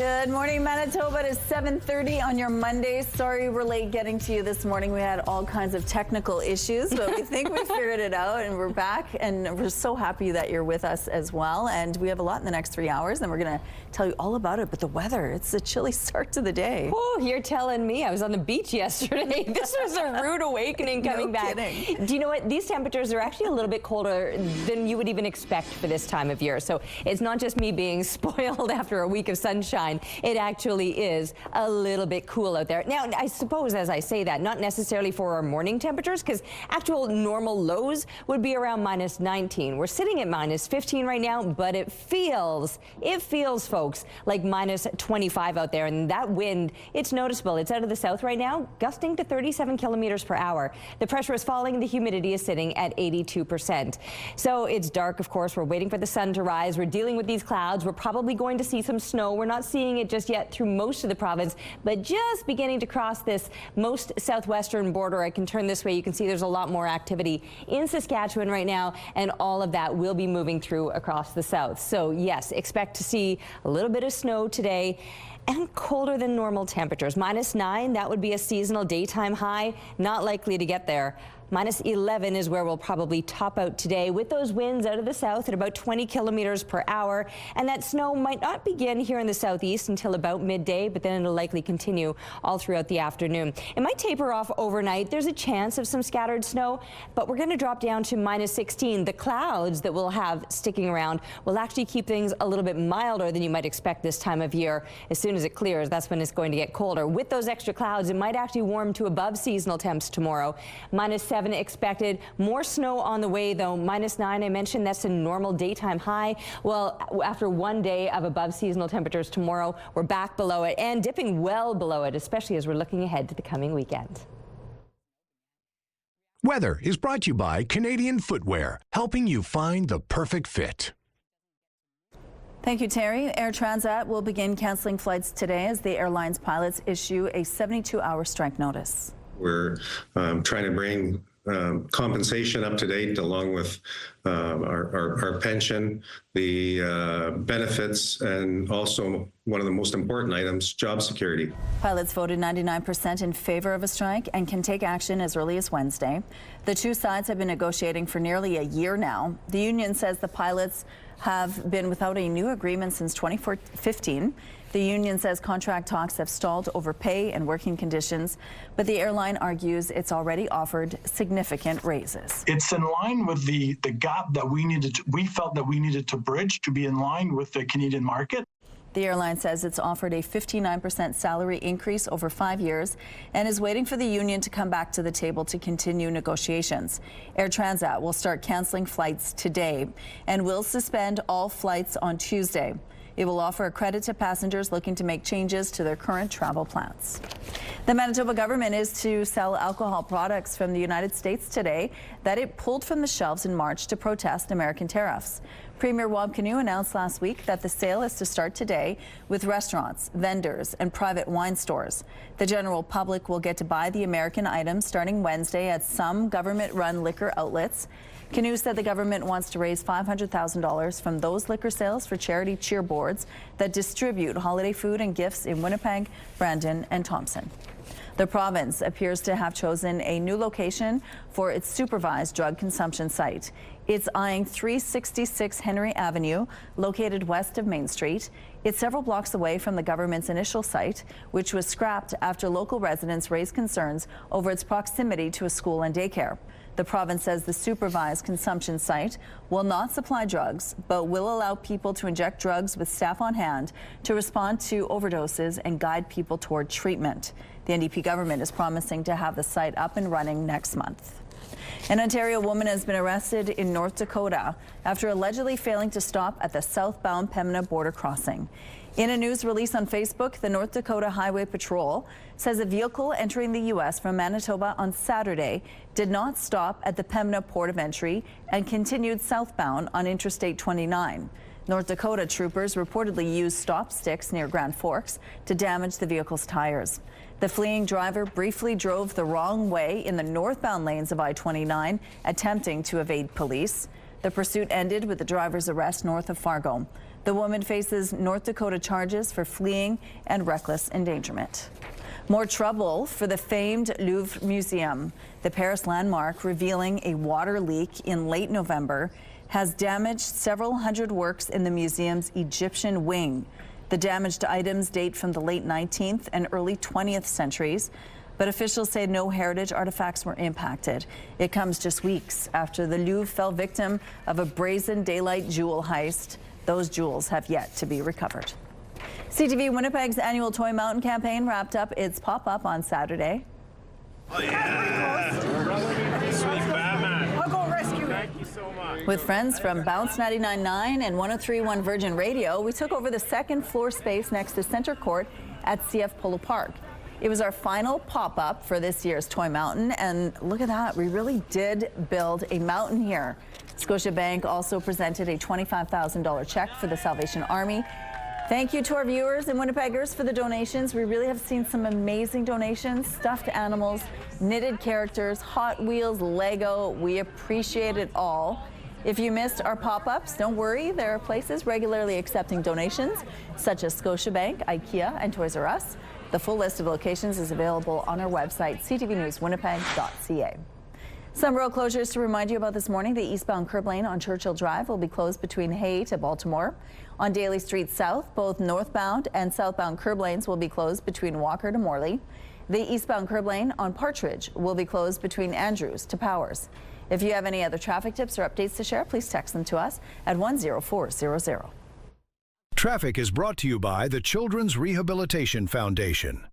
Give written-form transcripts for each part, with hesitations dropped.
Good morning, Manitoba. It is 7:30 on your Monday. Sorry we're late getting to you this morning. We had all kinds of technical issues, but we think we figured it out and we're back. And we're so happy that you're with us as well. And we have a lot in the next 3 hours and we're going to tell you all about it. But the weather, it's a chilly start to the day. Oh, you're telling me. I was on the beach yesterday. This was a rude awakening coming back. Kidding. Do you know what? These temperatures are actually a little bit colder than you would even expect for this time of year. So it's not just me being spoiled after a week of sunshine. It actually is a little bit cool out there. Now, I suppose as I say that, not necessarily for our morning temperatures, because actual normal lows would be around minus 19. We're sitting at minus 15 right now, but it feels, folks, like minus 25 out there. And that wind, it's noticeable. It's out of the south right now, gusting to 37 kilometers per hour. The pressure is falling and the humidity is sitting at 82%. So it's dark, of course. We're waiting for the sun to rise. We're dealing with these clouds. We're probably going to see some snow. We're not seeing it just yet through most of the province, but just beginning to cross this most southwestern border. I can turn this way. You can see there's a lot more activity in Saskatchewan right now, and all of that will be moving through across the south. So yes, expect to see a little bit of snow today and colder than normal temperatures. Minus 9, that would be a seasonal daytime high. Not likely to get there. Minus 11 is where we'll probably top out today with those winds out of the south at about 20 kilometers per hour. And that snow might not begin here in the southeast until about midday, but then it'll likely continue all throughout the afternoon. It might taper off overnight. There's a chance of some scattered snow, but we're going to drop down to minus 16. The clouds that we'll have sticking around will actually keep things a little bit milder than you might expect this time of year. As soon as it clears, that's when it's going to get colder. With those extra clouds, it might actually warm to above seasonal temps tomorrow. Minus 7 expected. More snow on the way, though. Minus 9, I mentioned, that's a normal daytime high. Well, after one day of above seasonal temperatures tomorrow, we're back below it and dipping well below it, especially as we're looking ahead to the coming weekend. Weather is brought to you by Canadian Footwear, helping you find the perfect fit. Thank you, Terry. Air Transat will begin canceling flights today as the airline's pilots issue a 72-hour strike notice. We're trying to bring compensation up to date along with our pension, the benefits, and also one of the most important items, job security. Pilots voted 99% in favor of a strike and can take action as early as Wednesday. The two sides have been negotiating for nearly a year now. The union says the pilots have been without a new agreement since 2015. The union says contract talks have stalled over pay and working conditions, but the airline argues it's already offered significant raises. It's in line with the gap that we felt that we needed to bridge to be in line with the Canadian market. The airline says it's offered a 59% salary increase over 5 years and is waiting for the union to come back to the table to continue negotiations. Air Transat will start canceling flights today and will suspend all flights on Tuesday. It will offer a credit to passengers looking to make changes to their current travel plans. The Manitoba government is to sell alcohol products from the United States today that it pulled from the shelves in March to protest American tariffs. Premier Wab Kinew announced last week that the sale is to start today with restaurants, vendors, and private wine stores. The general public will get to buy the American items starting Wednesday at some government-run liquor outlets. Kinew said the government wants to raise $500,000 from those liquor sales for charity cheer boards that distribute holiday food and gifts in Winnipeg, Brandon, and Thompson. The province appears to have chosen a new location for its supervised drug consumption site. It's eyeing 366 Henry Avenue, located west of Main Street. It's several blocks away from the government's initial site, which was scrapped after local residents raised concerns over its proximity to a school and daycare. The province says the supervised consumption site will not supply drugs, but will allow people to inject drugs with staff on hand to respond to overdoses and guide people toward treatment. The NDP government is promising to have the site up and running next month. An Ontario woman has been arrested in North Dakota after allegedly failing to stop at the southbound Pembina border crossing. In a news release on Facebook, the North Dakota Highway Patrol says a vehicle entering the U.S. from Manitoba on Saturday did not stop at the Pembina port of entry and continued southbound on Interstate 29. North Dakota troopers reportedly used stop sticks near Grand Forks to damage the vehicle's tires. The fleeing driver briefly drove the wrong way in the northbound lanes of I-29, attempting to evade police. The pursuit ended with the driver's arrest north of Fargo. The woman faces North Dakota charges for fleeing and reckless endangerment. More trouble for the famed Louvre Museum. The Paris landmark, revealing a water leak in late November, has damaged several hundred works in the museum's Egyptian wing. The damaged items date from the late 19th and early 20th centuries, but officials say no heritage artifacts were impacted. It comes just weeks after the Louvre fell victim of a brazen daylight jewel heist. Those jewels have yet to be recovered. CTV Winnipeg's annual Toy Mountain campaign wrapped up its pop-up on Saturday. Oh, yeah. Sweet Batman. I'll go rescue. Thank you so much. With friends from Bounce 99.9 and 103.1 Virgin Radio, we took over the second floor space next to Center Court at CF Polo Park. It was our final pop-up for this year's Toy Mountain, and look at that, we really did build a mountain here. Scotiabank also presented a $25,000 check for the Salvation Army. Thank you to our viewers and Winnipeggers for the donations. We really have seen some amazing donations, stuffed animals, knitted characters, Hot Wheels, Lego. We appreciate it all. If you missed our pop-ups, don't worry. There are places regularly accepting donations, such as Scotiabank, IKEA, and Toys R Us. The full list of locations is available on our website, ctvnewswinnipeg.ca. Some road closures to remind you about this morning. The eastbound curb lane on Churchill Drive will be closed between Hay to Baltimore. On Daly Street South, both northbound and southbound curb lanes will be closed between Walker to Morley. The eastbound curb lane on Partridge will be closed between Andrews to Powers. If you have any other traffic tips or updates to share, please text them to us at 10400. Traffic is brought to you by the Children's Rehabilitation Foundation.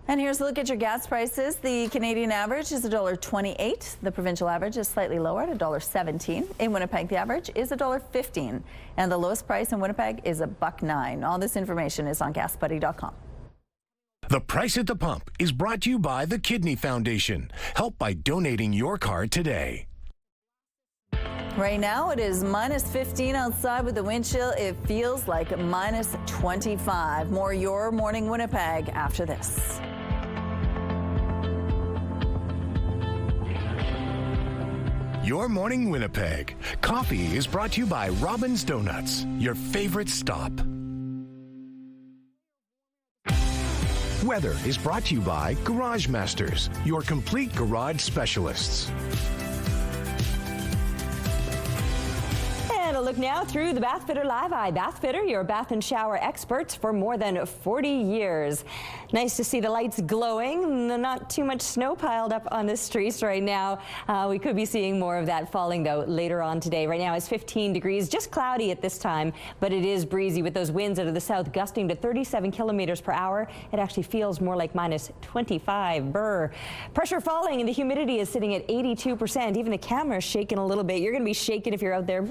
And here's a look at your gas prices. The Canadian average is $1.28. The provincial average is slightly lower at $1.17. In Winnipeg, the average is $1.15. And the lowest price in Winnipeg is $1.09. All this information is on GasBuddy.com. The Price at the Pump is brought to you by the Kidney Foundation. Help by donating your card today. Right now, it is -15 outside with the wind chill. It feels like -25. More Your Morning Winnipeg after this. Your Morning Winnipeg. Coffee is brought to you by Robin's Donuts, your favorite stop. Weather is brought to you by Garage Masters, your complete garage specialists. And a look now through the Bath Fitter Live Eye. Bath Fitter, your bath and shower experts for more than 40 years. Nice to see the lights glowing. Not too much snow piled up on the streets right now. We could be seeing more of that falling, though, later on today. Right now it's 15 degrees, just cloudy at this time, but it is breezy with those winds out of the south gusting to 37 kilometers per hour. It actually feels more like -25. Brr. Pressure falling and the humidity is sitting at 82%. Even the camera is shaking a little bit. You're going to be shaking if you're out there.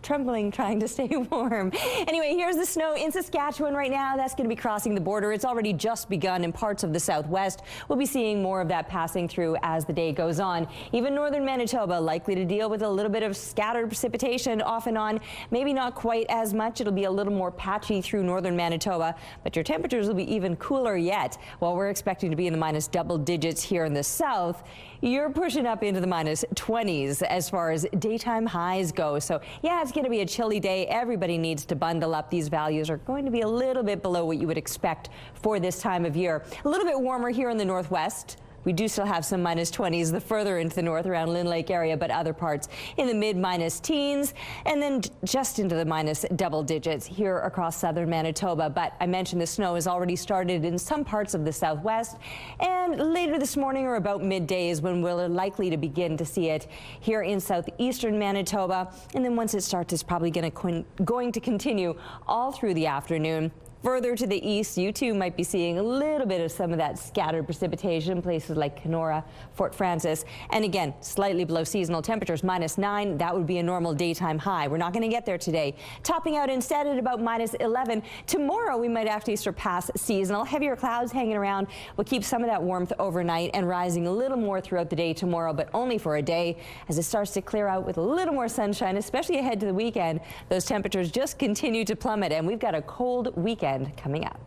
Trembling, trying to stay warm. Anyway, here's the snow in Saskatchewan right now. That's going to be crossing the border. It's already just begun in parts of the southwest. We'll be seeing more of that passing through as the day goes on. Even northern Manitoba likely to deal with a little bit of scattered precipitation off and on. Maybe not quite as much. It'll be a little more patchy through northern Manitoba, but your temperatures will be even cooler yet. While we're expecting to be in the minus double digits here in the south, you're pushing up into the -20s as far as daytime highs go. So yeah, it's going to be a chilly day. Everybody needs to bundle up. These values are going to be a little bit below what you would expect for this time of year. A little bit warmer here in the northwest. We do still have some -20s the further into the north around Lynn Lake area, but other parts in the mid-minus teens, and then just into the minus double digits here across southern Manitoba. But I mentioned the snow has already started in some parts of the southwest, and later this morning or about midday is when we're likely to begin to see it here in southeastern Manitoba. And then once it starts, it's probably going to continue all through the afternoon. Further to the east, you too might be seeing a little bit of some of that scattered precipitation, places like Kenora, Fort Francis, and again, slightly below seasonal temperatures, -9. That would be a normal daytime high. We're not going to get there today. Topping out instead at about -11. Tomorrow, we might actually surpass seasonal. Heavier clouds hanging around will keep some of that warmth overnight and rising a little more throughout the day tomorrow, but only for a day. As it starts to clear out with a little more sunshine, especially ahead to the weekend, those temperatures just continue to plummet, and we've got a cold weekend coming up.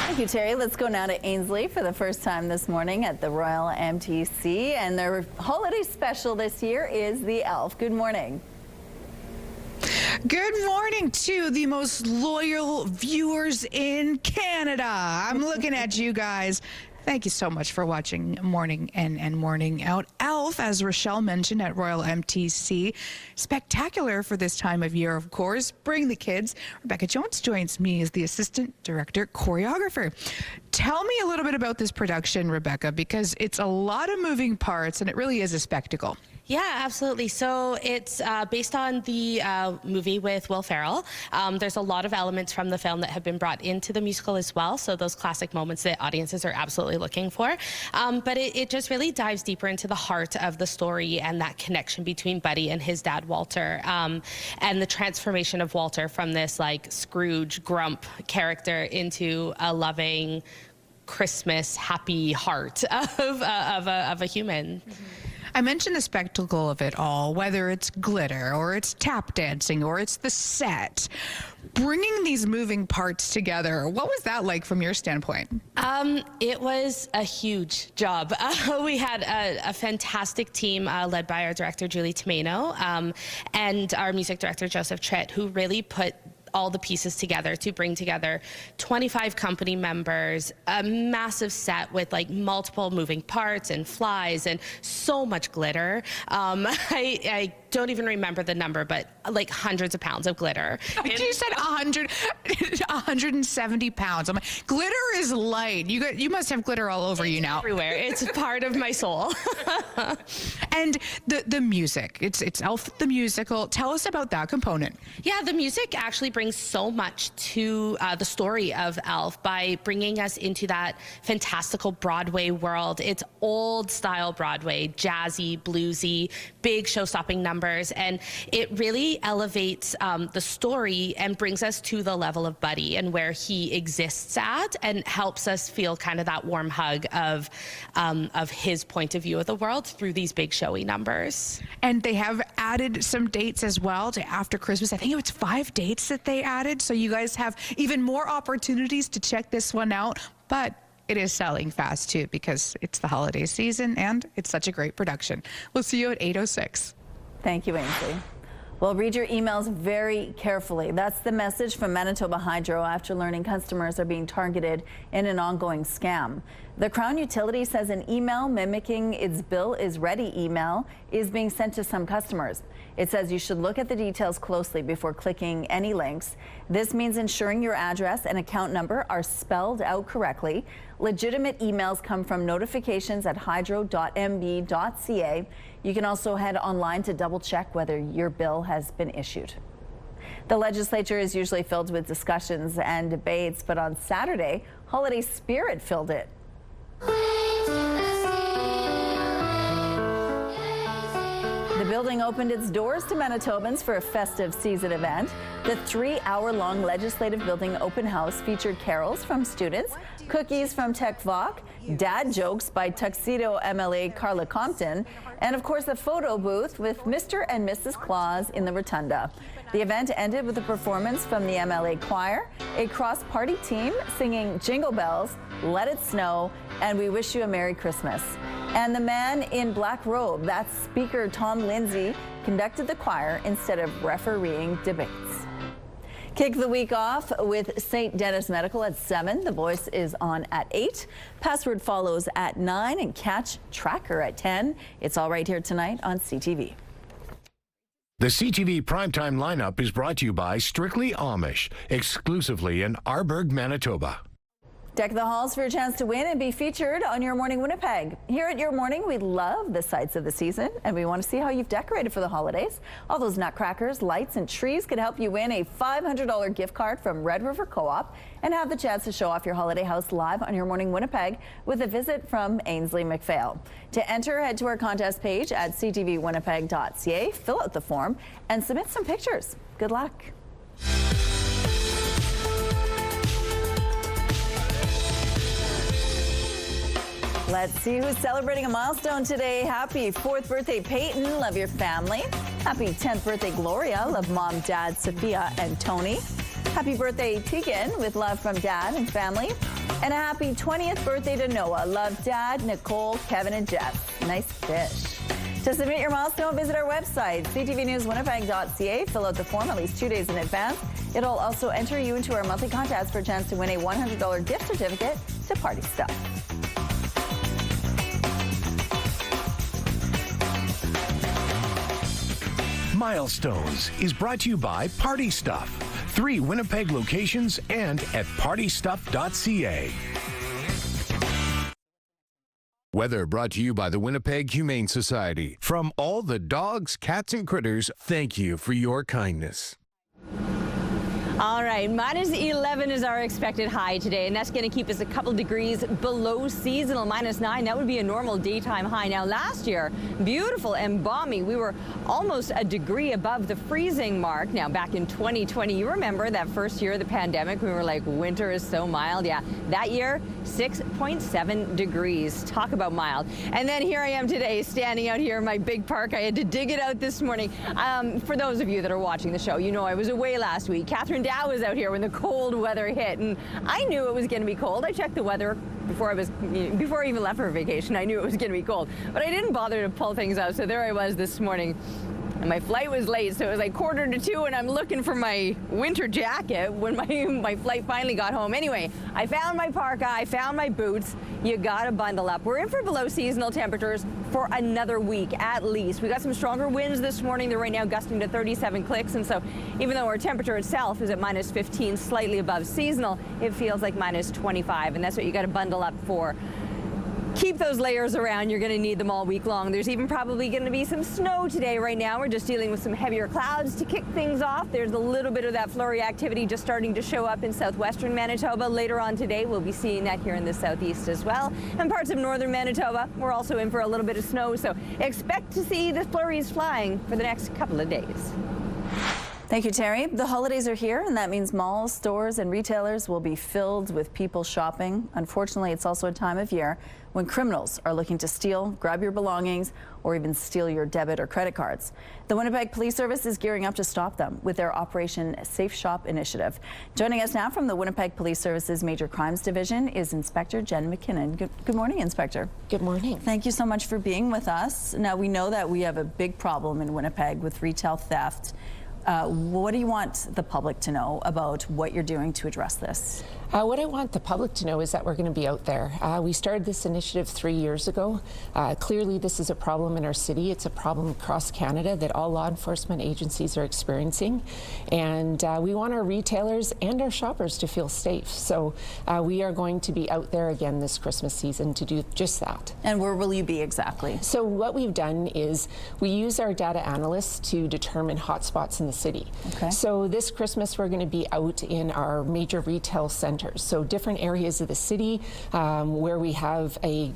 Thank you, Terry. Let's go now to Ainsley for the first time this morning at the Royal MTC. And their holiday special this year is the Elf. Good morning. Good morning to the most loyal viewers in Canada. I'm looking at you guys. Thank you so much for watching Morning In and Morning Out. Elf, as Rochelle mentioned, at Royal MTC. Spectacular for this time of year, of course. Bring the kids. Rebecca Jones joins me as the Assistant Director Choreographer. Tell me a little bit about this production, Rebecca, because it's a lot of moving parts and it really is a spectacle. Yeah, absolutely. So it's based on the movie with Will Ferrell. There's a lot of elements from the film that have been brought into the musical as well. So those classic moments that audiences are absolutely looking for. But it just really dives deeper into the heart of the story and that connection between Buddy and his dad, Walter, and the transformation of Walter from this like Scrooge grump character into a loving Christmas happy heart of a human. Mm-hmm. I mentioned the spectacle of it all, whether it's glitter or it's tap dancing or it's the set. Bringing these moving parts together, what was that like from your standpoint? It was a huge job. We had a fantastic team led by our director, Julie Tomeno, and our music director, Joseph Tritt, who really put all the pieces together to bring together 25 company members, a massive set with like multiple moving parts and flies and so much glitter. I don't even remember the number, but like hundreds of pounds of glitter. You said 170 pounds. I'm like, glitter is light. You must have glitter all over you now. Everywhere. It's part of my soul. And the music. It's Elf the musical. Tell us about that component. Yeah, the music actually brings so much to the story of Elf by bringing us into that fantastical Broadway world. It's old style Broadway, jazzy, bluesy, big show-stopping numbers, and it really elevates the story and brings us to the level of Buddy and where he exists at, and helps us feel kind of that warm hug of his point of view of the world through these big showy numbers. And they have added some dates as well to after Christmas. I think it was 5 dates that they added, so you guys have even more opportunities to check this one out. But it is selling fast too because it's the holiday season and it's such a great production. We'll see you at 8:06. Thank you, Ainsley. Well, read your emails very carefully. That's the message from Manitoba Hydro after learning customers are being targeted in an ongoing scam. The Crown Utility says an email mimicking its bill is ready email is being sent to some customers. It says you should look at the details closely before clicking any links. This means ensuring your address and account number are spelled out correctly. Legitimate emails come from notifications@hydro.mb.ca. You can also head online to double check whether your bill has been issued. The legislature is usually filled with discussions and debates, but on Saturday, holiday spirit filled it. The building opened its doors to Manitobans for a festive season event. The 3-hour-long Legislative Building open house featured carols from students, cookies from Tech Voc, dad jokes by Tuxedo MLA Carla Compton, and of course a photo booth with Mr. and Mrs. Claus in the rotunda. The event ended with a performance from the MLA Choir, a cross-party team singing Jingle Bells, Let It Snow, and We Wish You a Merry Christmas. And the man in black robe, that's Speaker Tom Lindsay, conducted the choir instead of refereeing debates. Kick the week off with St. Denis Medical at 7. The Voice is on at 8. Password follows at 9 and Catch Tracker at 10. It's all right here tonight on CTV. The CTV primetime lineup is brought to you by Strictly Amish, exclusively in Arborg, Manitoba. Deck the halls for a chance to win and be featured on Your Morning Winnipeg. Here at Your Morning, we love the sights of the season, and we want to see how you've decorated for the holidays. All those nutcrackers, lights, and trees could help you win a $500 gift card from Red River Co-op and have the chance to show off your holiday house live on Your Morning Winnipeg with a visit from Ainsley McPhail. To enter, head to our contest page at ctvwinnipeg.ca, fill out the form, and submit some pictures. Good luck. Let's see who's celebrating a milestone today. Happy 4th birthday, Peyton. Love your family. Happy 10th birthday, Gloria. Love mom, dad, Sophia, and Tony. Happy birthday, Tegan, with love from dad and family. And a happy 20th birthday to Noah. Love, Dad, Nicole, Kevin, and Jeff. Nice fish. To submit your milestone, visit our website, ctvnewswinnipeg.ca. Fill out the form at least 2 days in advance. It'll also enter you into our monthly contest for a chance to win a $100 gift certificate to Party Stuff. Milestones is brought to you by Party Stuff. 3 Winnipeg locations and at partystuff.ca. Weather brought to you by the Winnipeg Humane Society. From all the dogs, cats, and critters, thank you for your kindness. All right, minus 11 is our expected high today, and that's going to keep us a couple degrees below seasonal. Minus 9, that would be a normal daytime high. Now, last year, beautiful and balmy, we were almost a degree above the freezing mark. Now, back in 2020, you remember that first year of the pandemic, we were like, winter is so mild. Yeah, that year, 6.7 degrees. Talk about mild. And then here I am today, standing out here in my big park. I had to dig it out this morning. For those of you that are watching the show, you know I was away last week. Catherine Dow was out here when the cold weather hit, and I knew it was going to be cold. I checked the weather before I even left for vacation. I knew it was going to be cold, but I didn't bother to pull things out. So there I was this morning. And my flight was late, so it was like 1:45, and I'm looking for my winter jacket when my flight finally got home. Anyway, I found my parka, I found my boots. You gotta bundle up. We're in for below seasonal temperatures for another week at least. We got some stronger winds this morning. They're right now gusting to 37 clicks, and so even though our temperature itself is at minus 15, slightly above seasonal, it feels like minus 25, and that's what you gotta bundle up for. Keep those layers around. You're going to need them all week long. There's even probably going to be some snow today. Right now, we're just dealing with some heavier clouds to kick things off. There's a little bit of that flurry activity just starting to show up in southwestern Manitoba. Later on today, we'll be seeing that here in the southeast as well. And parts of northern Manitoba, we're also in for a little bit of snow. So expect to see the flurries flying for the next couple of days. Thank you, Terry. The holidays are here, and that means malls, stores, and retailers will be filled with people shopping. Unfortunately, it's also a time of year when criminals are looking to steal, grab your belongings, or even steal your debit or credit cards. The Winnipeg Police Service is gearing up to stop them with their Operation Safe Shop initiative. Joining us now from the Winnipeg Police Service's Major Crimes Division is Inspector Jen McKinnon. Good morning, Inspector. Good morning. Thank you so much for being with us. Now, we know that we have a big problem in Winnipeg with retail theft. What do you want the public to know about what you're doing to address this? What I want the public to know is that we're going to be out there. We started this initiative 3 years ago. Clearly, this is a problem in our city. It's a problem across Canada that all law enforcement agencies are experiencing. And we want our retailers and our shoppers to feel safe. So we are going to be out there again this Christmas season to do just that. And where will you be exactly? So what we've done is we use our data analysts to determine hotspots in the city. Okay. So this Christmas, we're going to be out in our major retail centers. So different areas of the city where we have a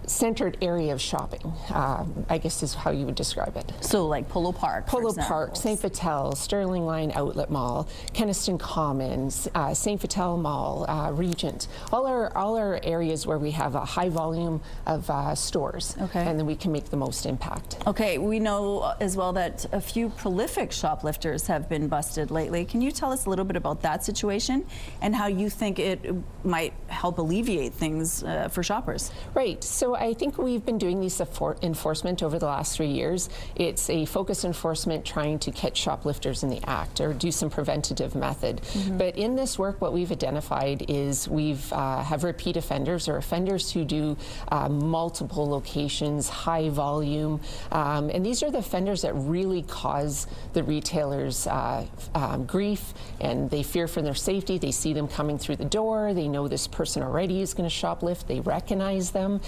centered area of shopping, I guess is how you would describe it. So like Polo Park, Polo Park, St. Vital, Sterling Line Outlet Mall, Kenniston Commons, St. Vital Mall, Regent, all our areas where we have a high volume of stores, okay, and then we can make the most impact. Okay, we know as well that a few prolific shoplifters have been busted lately. Can you tell us a little bit about that situation and how you think it might help alleviate things for shoppers? Right, so I think we've been doing these enforcement over the last 3 years. It's a focused enforcement trying to catch shoplifters in the act or do some preventative method. Mm-hmm. But in this work, what we've identified is we've have repeat offenders or offenders who do multiple locations, high volume, and these are the offenders that really cause the retailers grief, and they fear for their safety. They see them coming through the door. They know this person already is going to shoplift. They recognize them.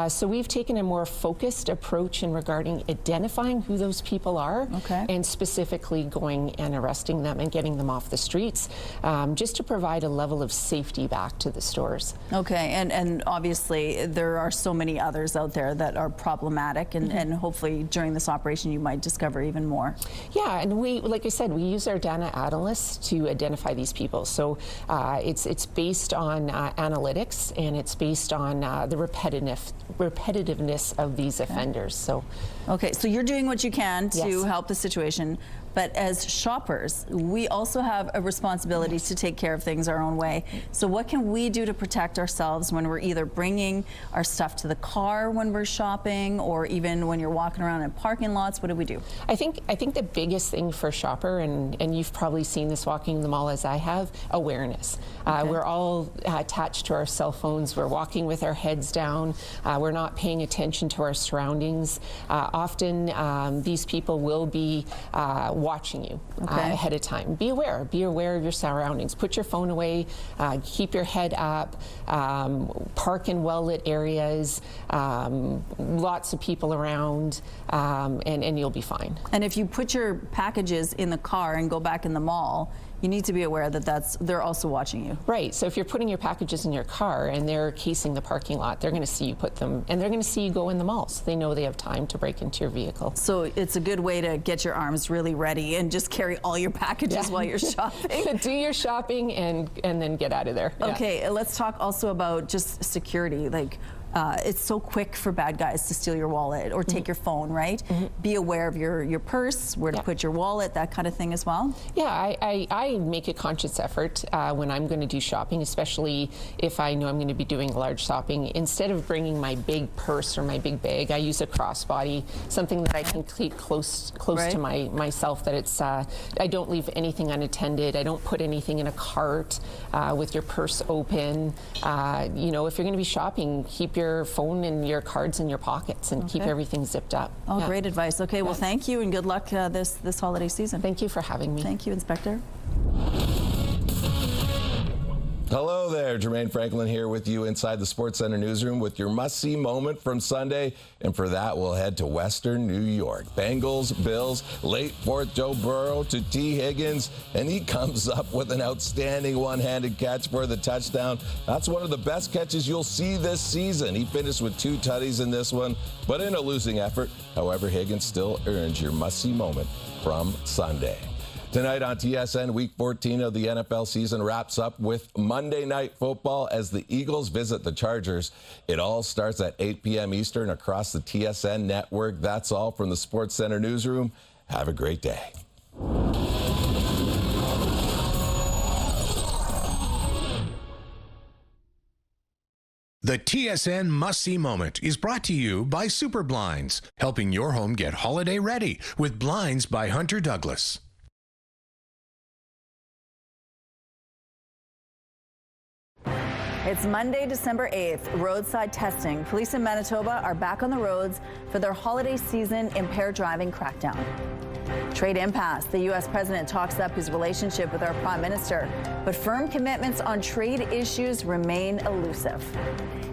So we've taken a more focused approach in regarding identifying who those people are, okay, and specifically going and arresting them and getting them off the streets, just to provide a level of safety back to the stores. Okay, and obviously there are so many others out there that are problematic, and, mm-hmm, and hopefully during this operation you might discover even more. Yeah, and we, like I said, we use our data analysts to identify these people. So it's based on analytics, and it's based on the repetitiveness of these offenders. So, okay, so you're doing what you can to yes, help the situation. But as shoppers, we also have a responsibility to take care of things our own way. So what can we do to protect ourselves when we're either bringing our stuff to the car when we're shopping, or even when you're walking around in parking lots? What do we do? I think the biggest thing for a shopper, and you've probably seen this walking the mall as I have, awareness. We're all attached to our cell phones. We're walking with our heads down. We're not paying attention to our surroundings. Often these people will be watching you ahead of time. Be aware of your surroundings. Put your phone away, keep your head up, park in well-lit areas, lots of people around, and you'll be fine. And if you put your packages in the car and go back in the mall, you need to be aware that they're also watching you. Right, so if you're putting your packages in your car and they're casing the parking lot, they're going to see you put them, and they're going to see you go in the mall, so they know they have time to break into your vehicle. So it's a good way to get your arms really ready and just carry all your packages while you're shopping. Do your shopping and then get out of there. Okay, let's talk also about just security. Like, it's so quick for bad guys to steal your wallet or take your phone, right? Be aware of your purse, where to put your wallet, that kind of thing as well. Yeah, I make a conscious effort when I'm going to do shopping, especially if I know I'm going to be doing large shopping. Instead of bringing my big purse or my big bag, I use a crossbody, something that I can keep close to myself, that it's I don't leave anything unattended. I don't put anything in a cart with your purse open. You know, if you're going to be shopping, keep your phone and your cards in your pockets and keep everything zipped up. Oh, great advice. Okay, well, thank you and good luck this holiday season. Thank you for having me. Thank you, Inspector. Hello there, Jermaine Franklin here with you inside the Sports Center newsroom with your must-see moment from Sunday. And for that, we'll head to Western New York. Bengals, Bills, late fourth Joe Burrow to T. Higgins, and he comes up with an outstanding one-handed catch for the touchdown. That's one of the best catches you'll see this season. He finished with 2 tutties in this one, but in a losing effort. However, Higgins still earns your must-see moment from Sunday. Tonight on TSN, Week 14 of the NFL season wraps up with Monday Night Football as the Eagles visit the Chargers. It all starts at 8 p.m. Eastern across the TSN network. That's all from the Sports Center newsroom. Have a great day. The TSN Must-See Moment is brought to you by Super Blinds, helping your home get holiday ready with Blinds by Hunter Douglas. It's Monday, December 8th, roadside testing. Police in Manitoba are back on the roads for their holiday season impaired driving crackdown. Trade impasse. The U.S. president talks up his relationship with our prime minister, but firm commitments on trade issues remain elusive.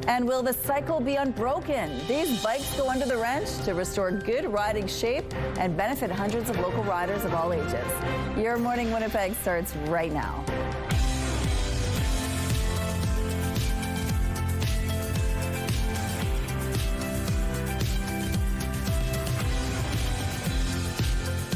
And will the cycle be unbroken? These bikes go under the wrench to restore good riding shape and benefit hundreds of local riders of all ages. Your Morning Winnipeg starts right now.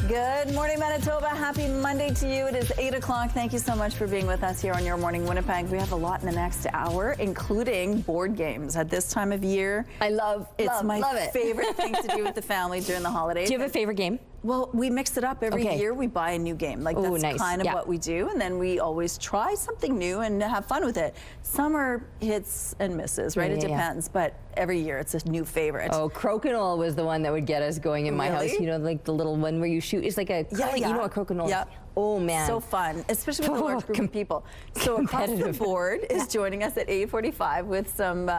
Good morning, Manitoba. Happy Monday to you. It is 8 o'clock. Thank you so much for being with us here on Your Morning Winnipeg. We have a lot in the next hour, including board games at this time of year. Love it. Favorite thing to do with the family during the holidays. Do you have a favorite game? Well, we mix it up every year. We buy a new game. Like, that's nice. kind of what we do. And then we always try something new and have fun with it. Some are hits and misses, right? It depends. But every year it's a new favorite. Oh, crokinole was the one that would get us going in my house. You know, like the little one where you shoot. It's like a, you know what crokinole is? Oh, man. So fun, especially with a large group of people. So Across the Board is joining us at 8:45 with some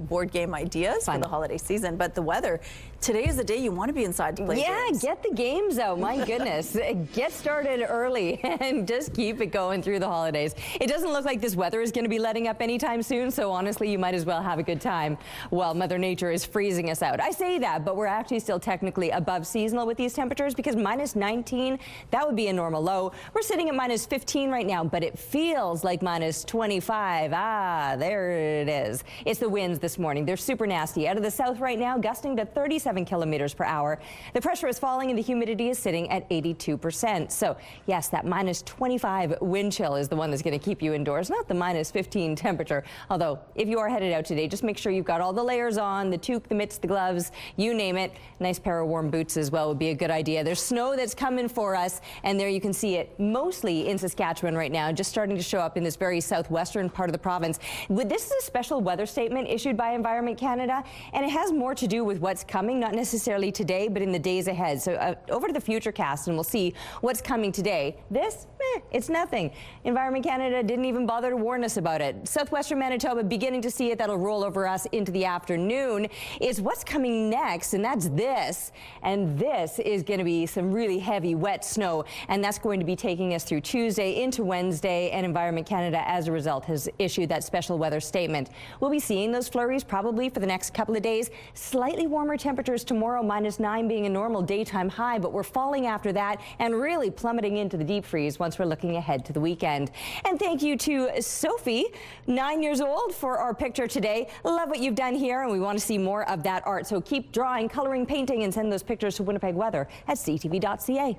board game ideas for the holiday season. But the weather, today is the day you want to be inside to play games. Get the games out. My goodness. Get started early and just keep it going through the holidays. It doesn't look like this weather is going to be letting up anytime soon, so honestly, you might as well have a good time while Mother Nature is freezing us out. I say that, but we're actually still technically above seasonal with these temperatures because minus 19, that would be a normal low. low. We're sitting at minus 15 right now, but it feels like minus 25. Ah, there it is. It's the winds this morning. They're super nasty. Out of the south right now, gusting to 37 kilometers per hour. The pressure is falling and the humidity is sitting at 82%. So yes, that minus 25 wind chill is the one that's going to keep you indoors, not the minus 15 temperature. Although if you are headed out today, just make sure you've got all the layers on, the toque, the mitts, the gloves, you name it. Nice pair of warm boots as well would be a good idea. There's snow that's coming for us, and there you can see it mostly in Saskatchewan right now, just starting to show up in this very southwestern part of the province. This is a special weather statement issued by Environment Canada, and it has more to do with what's coming, not necessarily today, but in the days ahead. So over to the Futurecast, and we'll see what's coming today. This, it's nothing. Environment Canada didn't even bother to warn us about it. Southwestern Manitoba beginning to see it. That'll roll over us into the afternoon. Is what's coming next, and that's this. And this is going to be some really heavy, wet snow, and that's going to be taking us through Tuesday into Wednesday, and Environment Canada, as a result, has issued that special weather statement. We'll be seeing those flurries probably for the next couple of days. Slightly warmer temperatures tomorrow, minus 9 being a normal daytime high, but we're falling after that and really plummeting into the deep freeze once we're looking ahead to the weekend. And thank you to Sophie, 9 years old, for our picture today. Love what you've done here, and we want to see more of that art. So keep drawing, coloring, painting, and send those pictures to Winnipeg Weather at ctv.ca.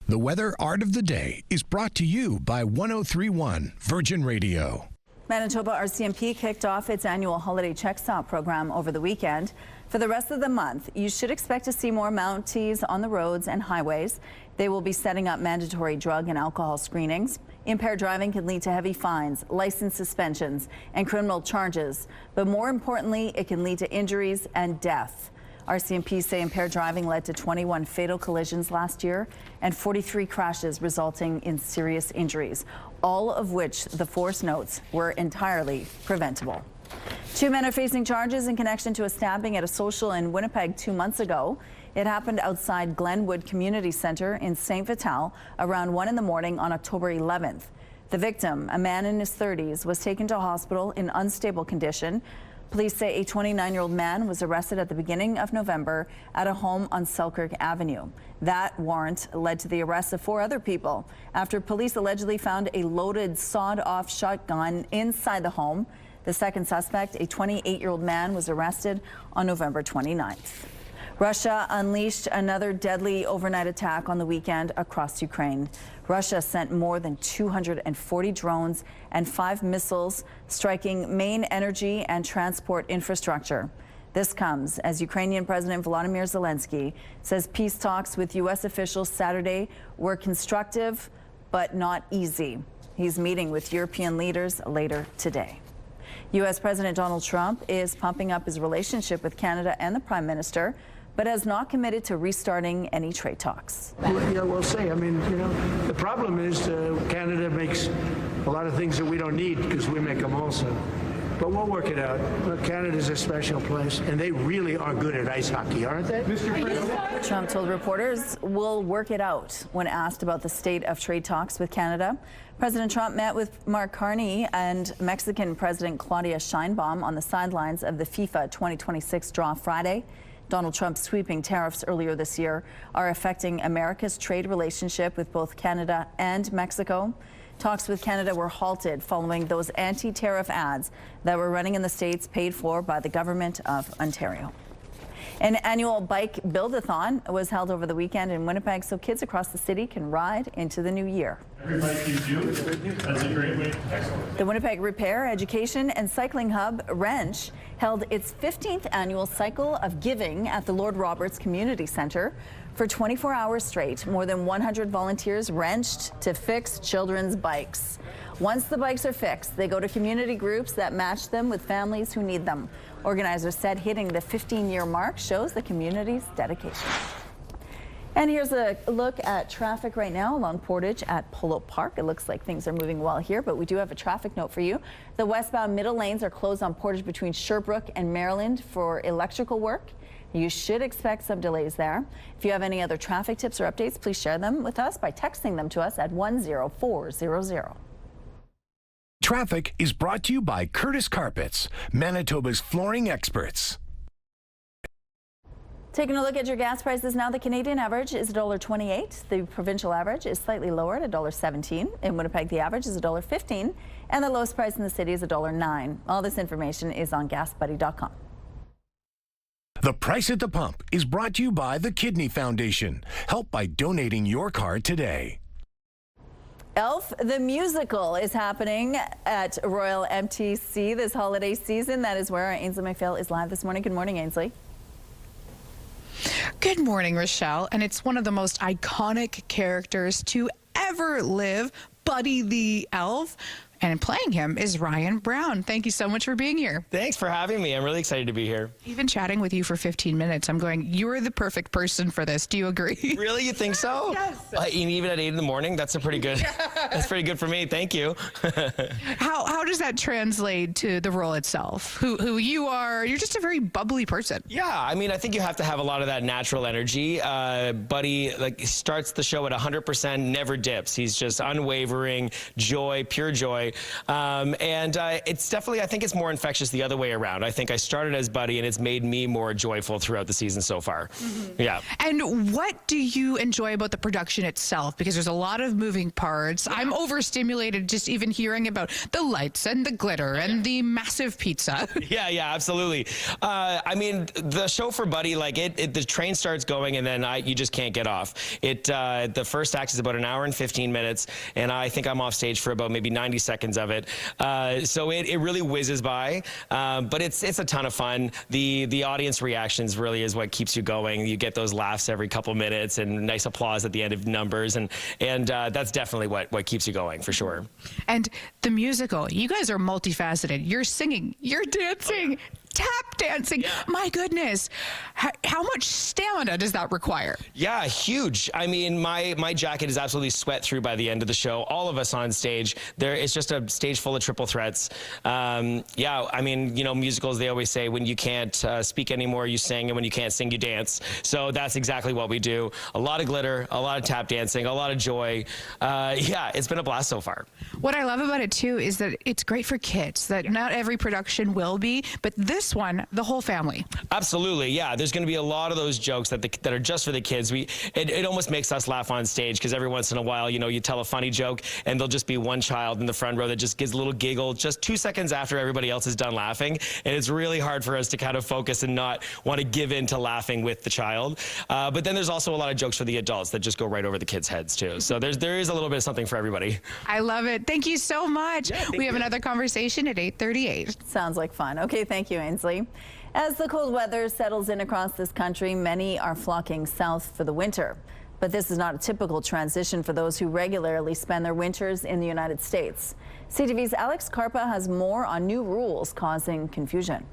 The Weather Art of the Day is brought to you by 103.1 Virgin Radio. Manitoba RCMP kicked off its annual holiday check stop program over the weekend. For the rest of the month, you should expect to see more Mounties on the roads and highways. They will be setting up mandatory drug and alcohol screenings. Impaired driving can lead to heavy fines, license suspensions, and criminal charges. But more importantly, it can lead to injuries and death. RCMP say impaired driving led to 21 fatal collisions last year and 43 crashes resulting in serious injuries, all of which the force notes were entirely preventable. 2 men are facing charges in connection to a stabbing at a social in Winnipeg 2 months ago. It happened outside Glenwood Community Center in St. Vital around 1 in the morning on October 11th. The victim, a man in his 30s, was taken to hospital in unstable condition. Police say a 29-year-old man was arrested at the beginning of November at a home on Selkirk Avenue. That warrant led to the arrest of 4 other people after police allegedly found a loaded sawed-off shotgun inside the home. The second suspect, a 28-year-old man, was arrested on November 29th. Russia unleashed another deadly overnight attack on the weekend across Ukraine. Russia sent more than 240 drones and 5 missiles, striking main energy and transport infrastructure. This comes as Ukrainian President Volodymyr Zelensky says peace talks with U.S. officials Saturday were constructive but not easy. He's meeting with European leaders later today. U.S. President Donald Trump is pumping up his relationship with Canada and the Prime Minister, but has not committed to restarting any trade talks. Yeah, we'll see. I mean, you know, the problem is Canada makes a lot of things that we don't need because we make them also. But we'll work it out. Look, Canada's a special place, and they really are good at ice hockey, aren't they? Mr. President? Trump told reporters we'll work it out when asked about the state of trade talks with Canada. President Trump met with Mark Carney and Mexican President Claudia Sheinbaum on the sidelines of the FIFA 2026 draw Friday. Donald Trump's sweeping tariffs earlier this year are affecting America's trade relationship with both Canada and Mexico. Talks with Canada were halted following those anti-tariff ads that were running in the States paid for by the government of Ontario. An annual bike build-a-thon was held over the weekend in Winnipeg so kids across the city can ride into the new year. Every bike you do, that's a great way. Excellent. The Winnipeg Repair, Education and Cycling Hub, Wrench, held its 15th annual Cycle of Giving at the Lord Roberts Community Centre. For 24 hours straight, more than 100 volunteers wrenched to fix children's bikes. Once the bikes are fixed, they go to community groups that match them with families who need them. Organizers said hitting the 15-year mark shows the community's dedication. And here's a look at traffic right now along Portage at Polo Park. It looks like things are moving well here, but we do have a traffic note for you. The westbound middle lanes are closed on Portage between Sherbrooke and Maryland for electrical work. You should expect some delays there. If you have any other traffic tips or updates, please share them with us by texting them to us at 10400. Traffic is brought to you by Curtis Carpets, Manitoba's flooring experts. Taking a look at your gas prices now, the Canadian average is $1.28. The provincial average is slightly lower at $1.17. In Winnipeg, the average is $1.15, and the lowest price in the city is $1.09. All this information is on GasBuddy.com. The Price at the Pump is brought to you by the Kidney Foundation. Help by donating your card today. Elf, the musical, is happening at Royal MTC this holiday season. That is where our Ainsley McPhail is live this morning. Good morning, Ainsley. Good morning, Rochelle. And it's one of the most iconic characters to ever live, Buddy the Elf. And playing him is Ryan Brown. Thank you so much for being here. Thanks for having me. I'm really excited to be here. Even chatting with you for 15 minutes, I'm going, you're the perfect person for this. Do you agree? Really? You think so? Yes. Even at 8 in the morning? That's a pretty good, that's pretty good for me. Thank you. How does that translate to the role itself? Who you are? You're just a very bubbly person. Yeah, I mean, I think you have to have a lot of that natural energy. Buddy, starts the show at 100%, never dips. He's just unwavering joy, pure joy. It's definitely, I think it's more infectious the other way around. I think I started as Buddy, and it's made me more joyful throughout the season so far. Mm-hmm. Yeah. And what do you enjoy about the production itself? Because there's a lot of moving parts. Yeah. I'm overstimulated just even hearing about the lights and the glitter and the massive pizza. Yeah, absolutely. I mean, the show for Buddy, the train starts going, and then you just can't get off. The first act is about an hour and 15 minutes, and I think I'm off stage for about maybe 90 seconds of it. So it really whizzes by, but it's a ton of fun. The audience reactions really is what keeps you going. You get those laughs every couple minutes and nice applause at the end of numbers, and that's definitely what keeps you going for sure. And the musical, you guys are multifaceted. You're singing, you're dancing, tap dancing. Yeah. My goodness. How much stamina does that require? Yeah, huge. I mean, my jacket is absolutely sweat through by the end of the show. All of us on stage. It's just a stage full of triple threats. Yeah, I mean, musicals, they always say when you can't speak anymore, you sing, and when you can't sing, you dance. So that's exactly what we do. A lot of glitter, a lot of tap dancing, a lot of joy. Yeah, it's been a blast so far. What I love about it, too, is that it's great for kids, that not every production will be, but this one, the whole family. Absolutely, yeah. There's going to be a lot of those jokes that are just for the kids. It almost makes us laugh on stage, because every once in a while, you tell a funny joke, and there'll just be one child in the front row that just gives a little giggle just 2 seconds after everybody else is done laughing, and it's really hard for us to kind of focus and not want to give in to laughing with the child. But then there's also a lot of jokes for the adults that just go right over the kids' heads too. So there is a little bit of something for everybody. I love it. Thank you so much. Yeah, we have another conversation at 8:38. Sounds like fun. Okay, thank you, Ainsley. As the cold weather settles in across this country, many are flocking south for the winter. But this is not a typical transition for those who regularly spend their winters in the United States. CTV's Alex Carpa has more on new rules causing confusion.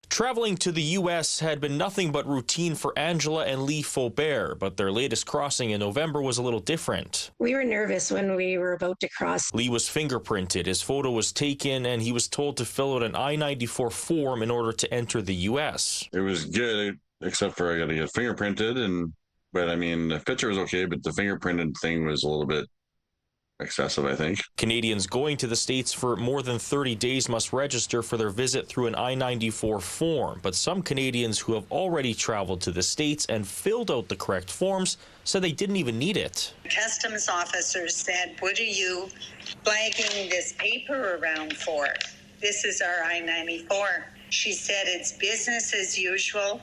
Traveling to the U.S. had been nothing but routine for Angela and Lee Faubert, but their latest crossing in November was a little different. We were nervous when we were about to cross. Lee was fingerprinted, his photo was taken, and he was told to fill out an I-94 form in order to enter the U.S. It was good, except for I got to get fingerprinted, but I mean, the picture was okay, but the fingerprinted thing was a little bit excessive, I think. Canadians going to the States for more than 30 days must register for their visit through an I-94 form, but some Canadians who have already traveled to the States and filled out the correct forms said they didn't even need it. Customs officers said, "What are you flagging this paper around for? This is our I-94. She said, "It's business as usual.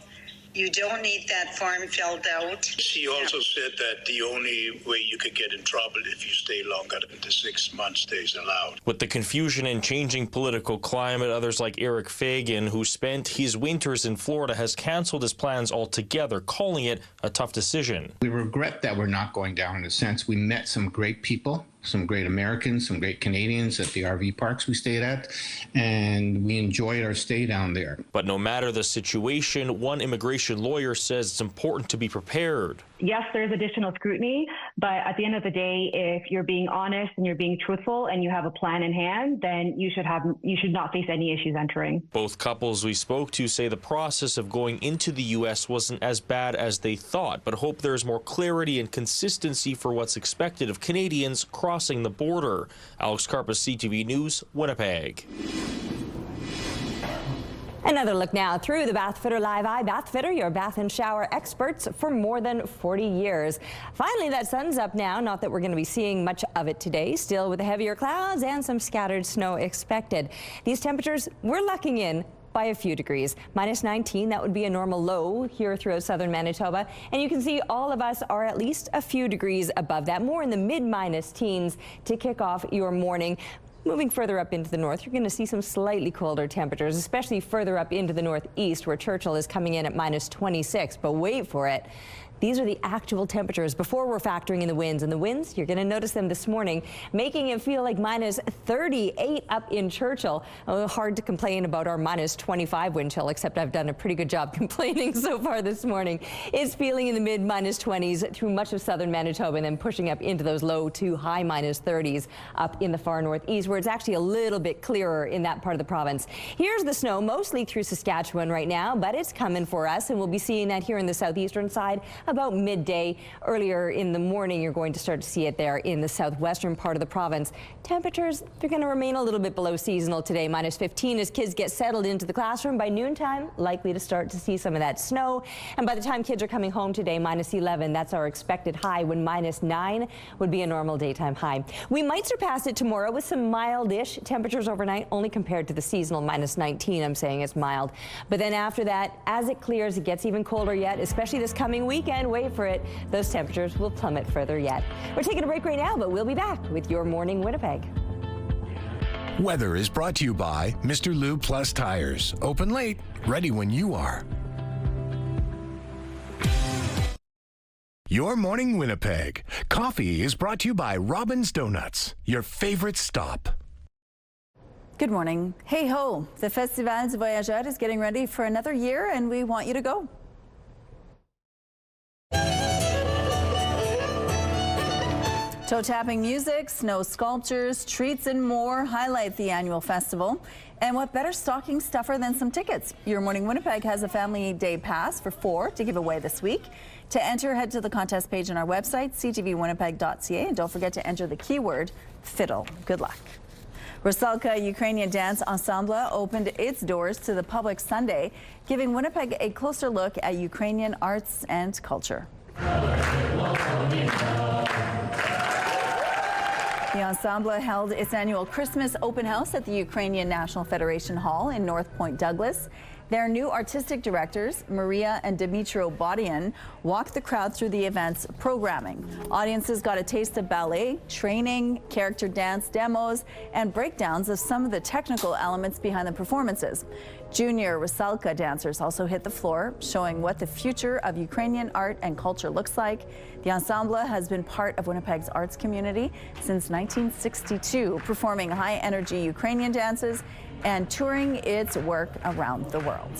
You don't need that form filled out." She also said that the only way you could get in trouble if you stay longer than the 6 months days allowed. With the confusion and changing political climate, others like Eric Fagan, who spent his winters in Florida, has canceled his plans altogether, calling it a tough decision. We regret that we're not going down. In a sense, we met some great people, some great Americans, some great Canadians at the RV parks we stayed at, and we enjoyed our stay down there. But no matter the situation, one immigration lawyer says it's important to be prepared. Yes, there's additional scrutiny, but at the end of the day, if you're being honest and you're being truthful and you have a plan in hand, then you should not face any issues entering. Both couples we spoke to say the process of going into the U.S. wasn't as bad as they thought, but hope there's more clarity and consistency for what's expected of Canadians crossing the border. Alex Carpa, CTV News, Winnipeg. Another look now through the Bath Fitter Live Eye. Bath Fitter, your bath and shower experts for more than 40 years. Finally, that sun's up now. Not that we're going to be seeing much of it today, still with the heavier clouds and some scattered snow expected. These temperatures, we're lucking in by a few degrees. -19, that would be a normal low here throughout southern Manitoba. And you can see all of us are at least a few degrees above that, more in the mid-minus teens to kick off your morning. Moving further up into the north, you're going to see some slightly colder temperatures, especially further up into the northeast where Churchill is coming in at -26. But wait for it. These are the actual temperatures before we're factoring in the winds. And the winds, you're going to notice them this morning, making it feel like -38 up in Churchill. Oh, hard to complain about our -25 wind chill, except I've done a pretty good job complaining so far this morning. It's feeling in the mid-20s through much of southern Manitoba and then pushing up into those low to high -30s up in the far northeast, where it's actually a little bit clearer in that part of the province. Here's the snow, mostly through Saskatchewan right now, but it's coming for us, and we'll be seeing that here in the southeastern side about midday. Earlier in the morning, you're going to start to see it there in the southwestern part of the province. Temperatures, they're going to remain a little bit below seasonal today, -15 as kids get settled into the classroom. By noontime, likely to start to see some of that snow. And by the time kids are coming home today, -11, that's our expected high, when -9 would be a normal daytime high. We might surpass it tomorrow with some mild-ish temperatures overnight, only compared to the seasonal -19. I'm saying it's mild. But then after that, as it clears, it gets even colder yet, especially this coming weekend. Wait for it. Those temperatures will plummet further yet. We're taking a break right now, but we'll be back with your Morning Winnipeg. Weather is brought to you by Mr. Lube Plus Tires. Open late, ready when you are. Your Morning Winnipeg. Coffee is brought to you by Robin's Donuts, your favorite stop. Good morning. Hey ho! The Festival du Voyageur is getting ready for another year, and we want you to go. Toe-tapping music, snow sculptures, treats, and more highlight the annual festival. And what better stocking stuffer than some tickets? Your Morning Winnipeg has a family day pass for 4 to give away this week. To enter, head to the contest page on our website, ctvwinnipeg.ca, and don't forget to enter the keyword fiddle. Good luck. Rusalka Ukrainian Dance Ensemble opened its doors to the public Sunday, giving Winnipeg a closer look at Ukrainian arts and culture. The ensemble held its annual Christmas open house at the Ukrainian National Federation Hall in North Point Douglas. Their new artistic directors, Maria and Dmitro Bodian, walked the crowd through the event's programming. Audiences got a taste of ballet, training, character dance demos, and breakdowns of some of the technical elements behind the performances. Junior Rusalka dancers also hit the floor, showing what the future of Ukrainian art and culture looks like. The ensemble has been part of Winnipeg's arts community since 1962, performing high-energy Ukrainian dances and touring its work around the world.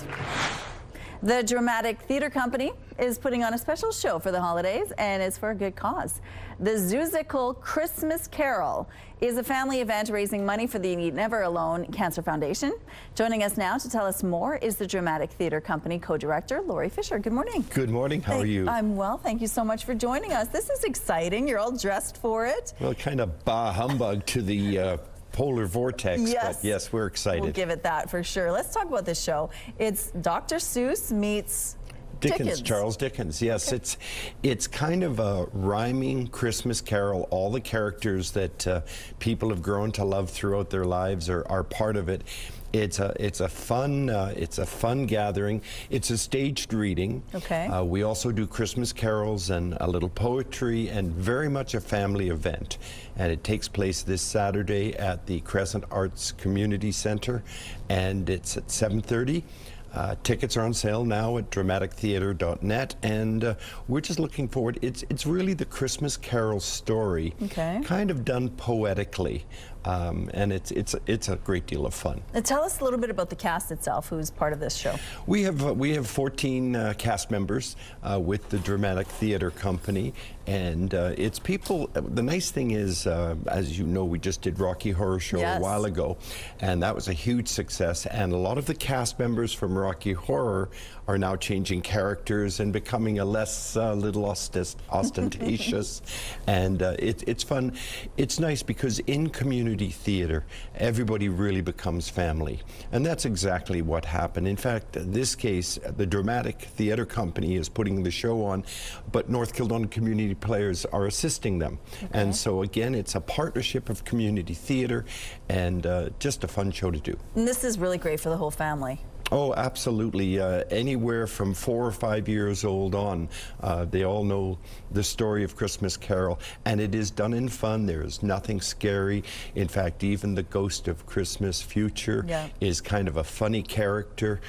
The Dramatic Theatre Company is putting on a special show for the holidays, and it's for a good cause. The Zoozical Christmas Carol is a family event raising money for the Never Alone Cancer Foundation. Joining us now to tell us more is the Dramatic Theatre Company co-director, Lori Fisher. Good morning. Good morning. How are you? I'm well. Thank you so much for joining us. This is exciting. You're all dressed for it. Well, kind of bah humbug to the polar vortex, yes. But yes, we're excited. We'll give it that for sure. Let's talk about this show. It's Dr. Seuss meets Dickens. Charles Dickens. Yes, okay. It's kind of a rhyming Christmas carol. All the characters that people have grown to love throughout their lives are part of it. It's a fun gathering. It's a staged reading. Okay. We also do Christmas carols and a little poetry, and very much a family event. And it takes place this Saturday at the Crescent Arts Community Center, and it's at 7:30. Tickets are on sale now at dramatictheatre.net, and we're just looking forward. It's really the Christmas Carol story, okay, kind of done poetically, and it's a great deal of fun. Tell us a little bit about the cast itself, who's part of this show. We have 14 cast members with the Dramatic Theatre Company, and it's people. The nice thing is, as you know, we just did Rocky Horror Show a while ago, and that was a huge success. And a lot of the cast members from Rocky Horror are now changing characters and becoming a less little ostentatious. And it's fun. It's nice because in community theater, everybody really becomes family. And that's exactly what happened. In fact, in this case, the Dramatic Theatre Company is putting the show on, but North Kildonan community players are assisting them. Okay. And so again, it's a partnership of community theatre and just a fun show to do. And this is really great for the whole family. Oh, absolutely. Anywhere from 4 or 5 years old on, they all know the story of Christmas Carol, and it is done in fun. There is nothing scary. In fact, even the ghost of Christmas Future is kind of a funny character.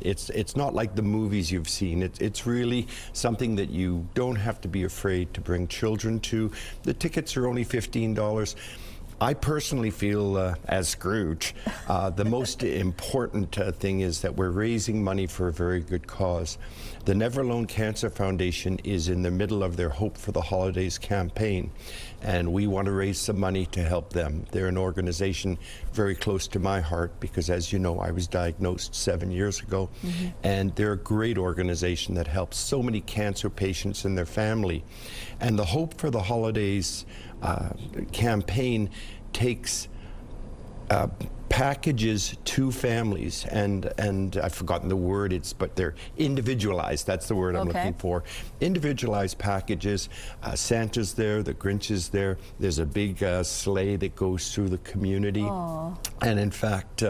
It's not like the movies you've seen. It's really something that you don't have to be afraid to bring children to. The tickets are only $15. I personally feel, as Scrooge, the most important thing is that we're raising money for a very good cause. The Never Alone Cancer Foundation is in the middle of their Hope for the Holidays campaign, and we want to raise some money to help them. They're an organization very close to my heart because, as you know, I was diagnosed 7 years ago, and they're a great organization that helps so many cancer patients and their family. And the Hope for the Holidays campaign takes packages to families, and I've forgotten the word, but they're individualized. That's the word I'm looking for. Individualized packages. Santa's there, the Grinch is there. There's a big sleigh that goes through the community. Aww. And in fact,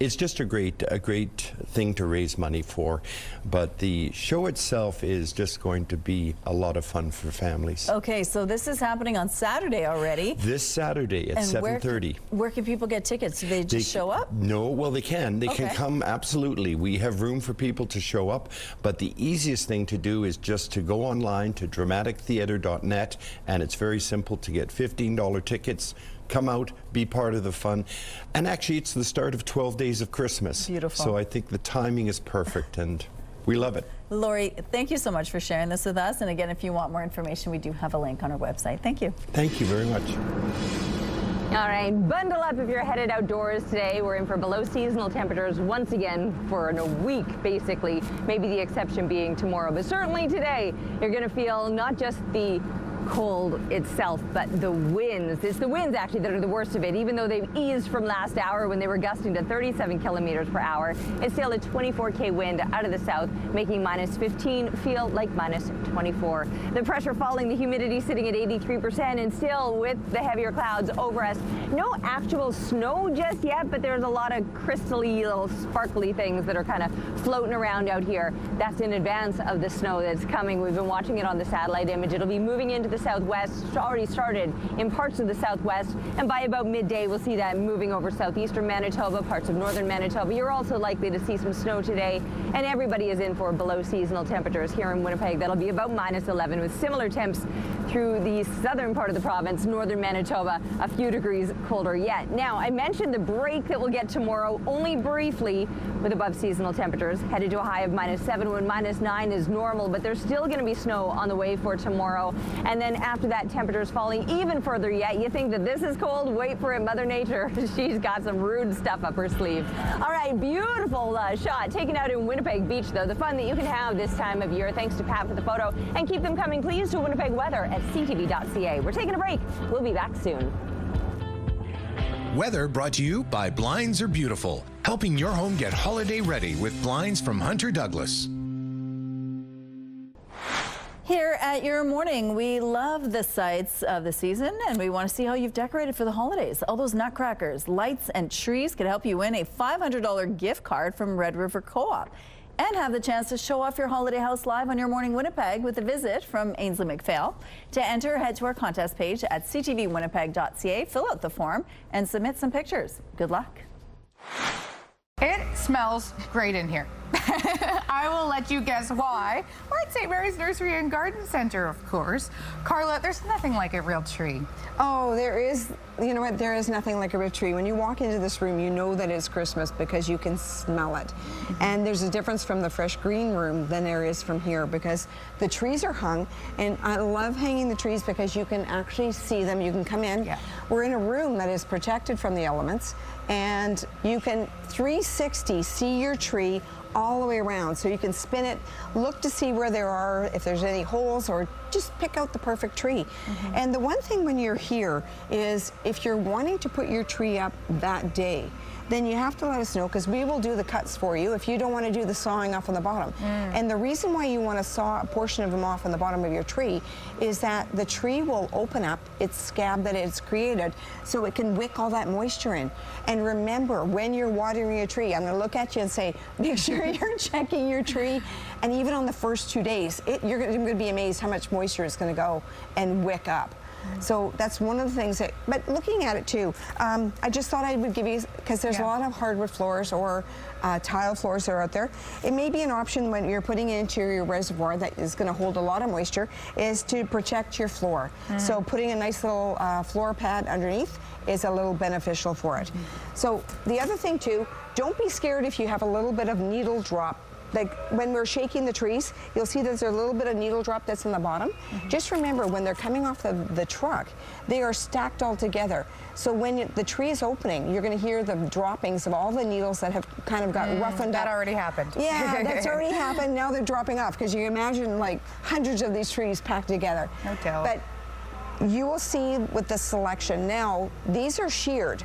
it's just a great thing to raise money for. But the show itself is just going to be a lot of fun for families. Okay, so this is happening on Saturday already. This Saturday at 7:30. Where can people get tickets? Do they just show up? No, well, they can. They can come, absolutely. We have room for people to show up, but the easiest thing to do is just to go online to dramatictheatre.net, and it's very simple to get $15 tickets. Come out, be part of the fun. And actually, it's the start of 12 Days of Christmas. Beautiful. So I think the timing is perfect, and we love it. Lori, thank you so much for sharing this with us. And again, if you want more information, we do have a link on our website. Thank you. Thank you very much. All right, bundle up if you're headed outdoors today. We're in for below seasonal temperatures once again for a week, basically. Maybe the exception being tomorrow, but certainly today you're going to feel not just the cold itself, but the winds. It's the winds actually that are the worst of it. Even though they've eased from last hour when they were gusting to 37 kilometers per hour, it's still a 24K wind out of the south, making minus 15 feel like minus 24. The pressure falling, the humidity sitting at 83%, and still with the heavier clouds over us. No actual snow just yet, but there's a lot of crystally little sparkly things that are kind of floating around out here. That's in advance of the snow that's coming. We've been watching it on the satellite image. It'll be moving into the southwest. It's already started in parts of the southwest, and by about midday we'll see that moving over southeastern Manitoba, parts of northern Manitoba. You're also likely to see some snow today, and everybody is in for below seasonal temperatures here in Winnipeg. That'll be about minus 11 with similar temps through the southern part of the province, northern Manitoba, a few degrees colder yet. Now, I mentioned the break that we'll get tomorrow only briefly with above seasonal temperatures, headed to a high of minus 7 when minus 9 is normal, but there's still going to be snow on the way for tomorrow. And then after that, temperatures falling even further yet. You think that this is cold? Wait for it. Mother Nature, she's got some rude stuff up her sleeve. All right, beautiful shot taken out in Winnipeg Beach, though. The fun that you can have this time of year. Thanks to Pat for the photo. And keep them coming, please, to Winnipeg weather at CTV.ca. We're taking a break. We'll be back soon. Weather brought to you by Blinds Are Beautiful, helping your home get holiday ready with blinds from Hunter Douglas. Here at Your Morning, we love the sights of the season, and we want to see how you've decorated for the holidays. All those nutcrackers, lights, and trees could help you win a $500 gift card from Red River Co-op and have the chance to show off your holiday house live on Your Morning Winnipeg with a visit from Ainsley McPhail. To enter, head to our contest page at ctvwinnipeg.ca, fill out the form, and submit some pictures. Good luck. It smells great in here. I will let you guess why. We're at St. Mary's Nursery and Garden Center, of course. Carla, there's nothing like a real tree. Oh, there is. You know what? There is nothing like a real tree. When you walk into this room, you know that it's Christmas because you can smell it. And there's a difference from the fresh green room than there is from here because the trees are hung. And I love hanging the trees because you can actually see them. You can come in. Yeah. We're in a room that is protected from the elements. And you can 360 see your tree all the way around. So you can spin it, look to see where there are, if there's any holes, or just pick out the perfect tree. And the one thing when you're here is if you're wanting to put your tree up that day, then you have to let us know, because we will do the cuts for you if you don't want to do the sawing off on the bottom. And the reason why you want to saw a portion of them off on the bottom of your tree is that the tree will open up its scab that it's created so it can wick all that moisture in. And remember, when you're watering your tree, I'm going to look at you and say, make sure you're checking your tree. And even on the first 2 days, you're going to be amazed how much moisture it's going to go and wick up. So that's one of the things that, but looking at it too, I just thought I would give you, because there's a lot of hardwood floors or tile floors that are out there. It may be an option when you're putting it into your reservoir that is going to hold a lot of moisture, is to protect your floor. So putting a nice little floor pad underneath is a little beneficial for it. So the other thing too, don't be scared if you have a little bit of needle drop. Like when we're shaking the trees, you'll see there's a little bit of needle drop that's in the bottom. Just remember, when they're coming off the truck, they are stacked all together. So when the tree is opening, you're going to hear the droppings of all the needles that have kind of got roughened up. That already happened. Yeah, that's already happened. Now they're dropping off, because you can imagine like hundreds of these trees packed together. No doubt. But you will see with the selection now, these are sheared.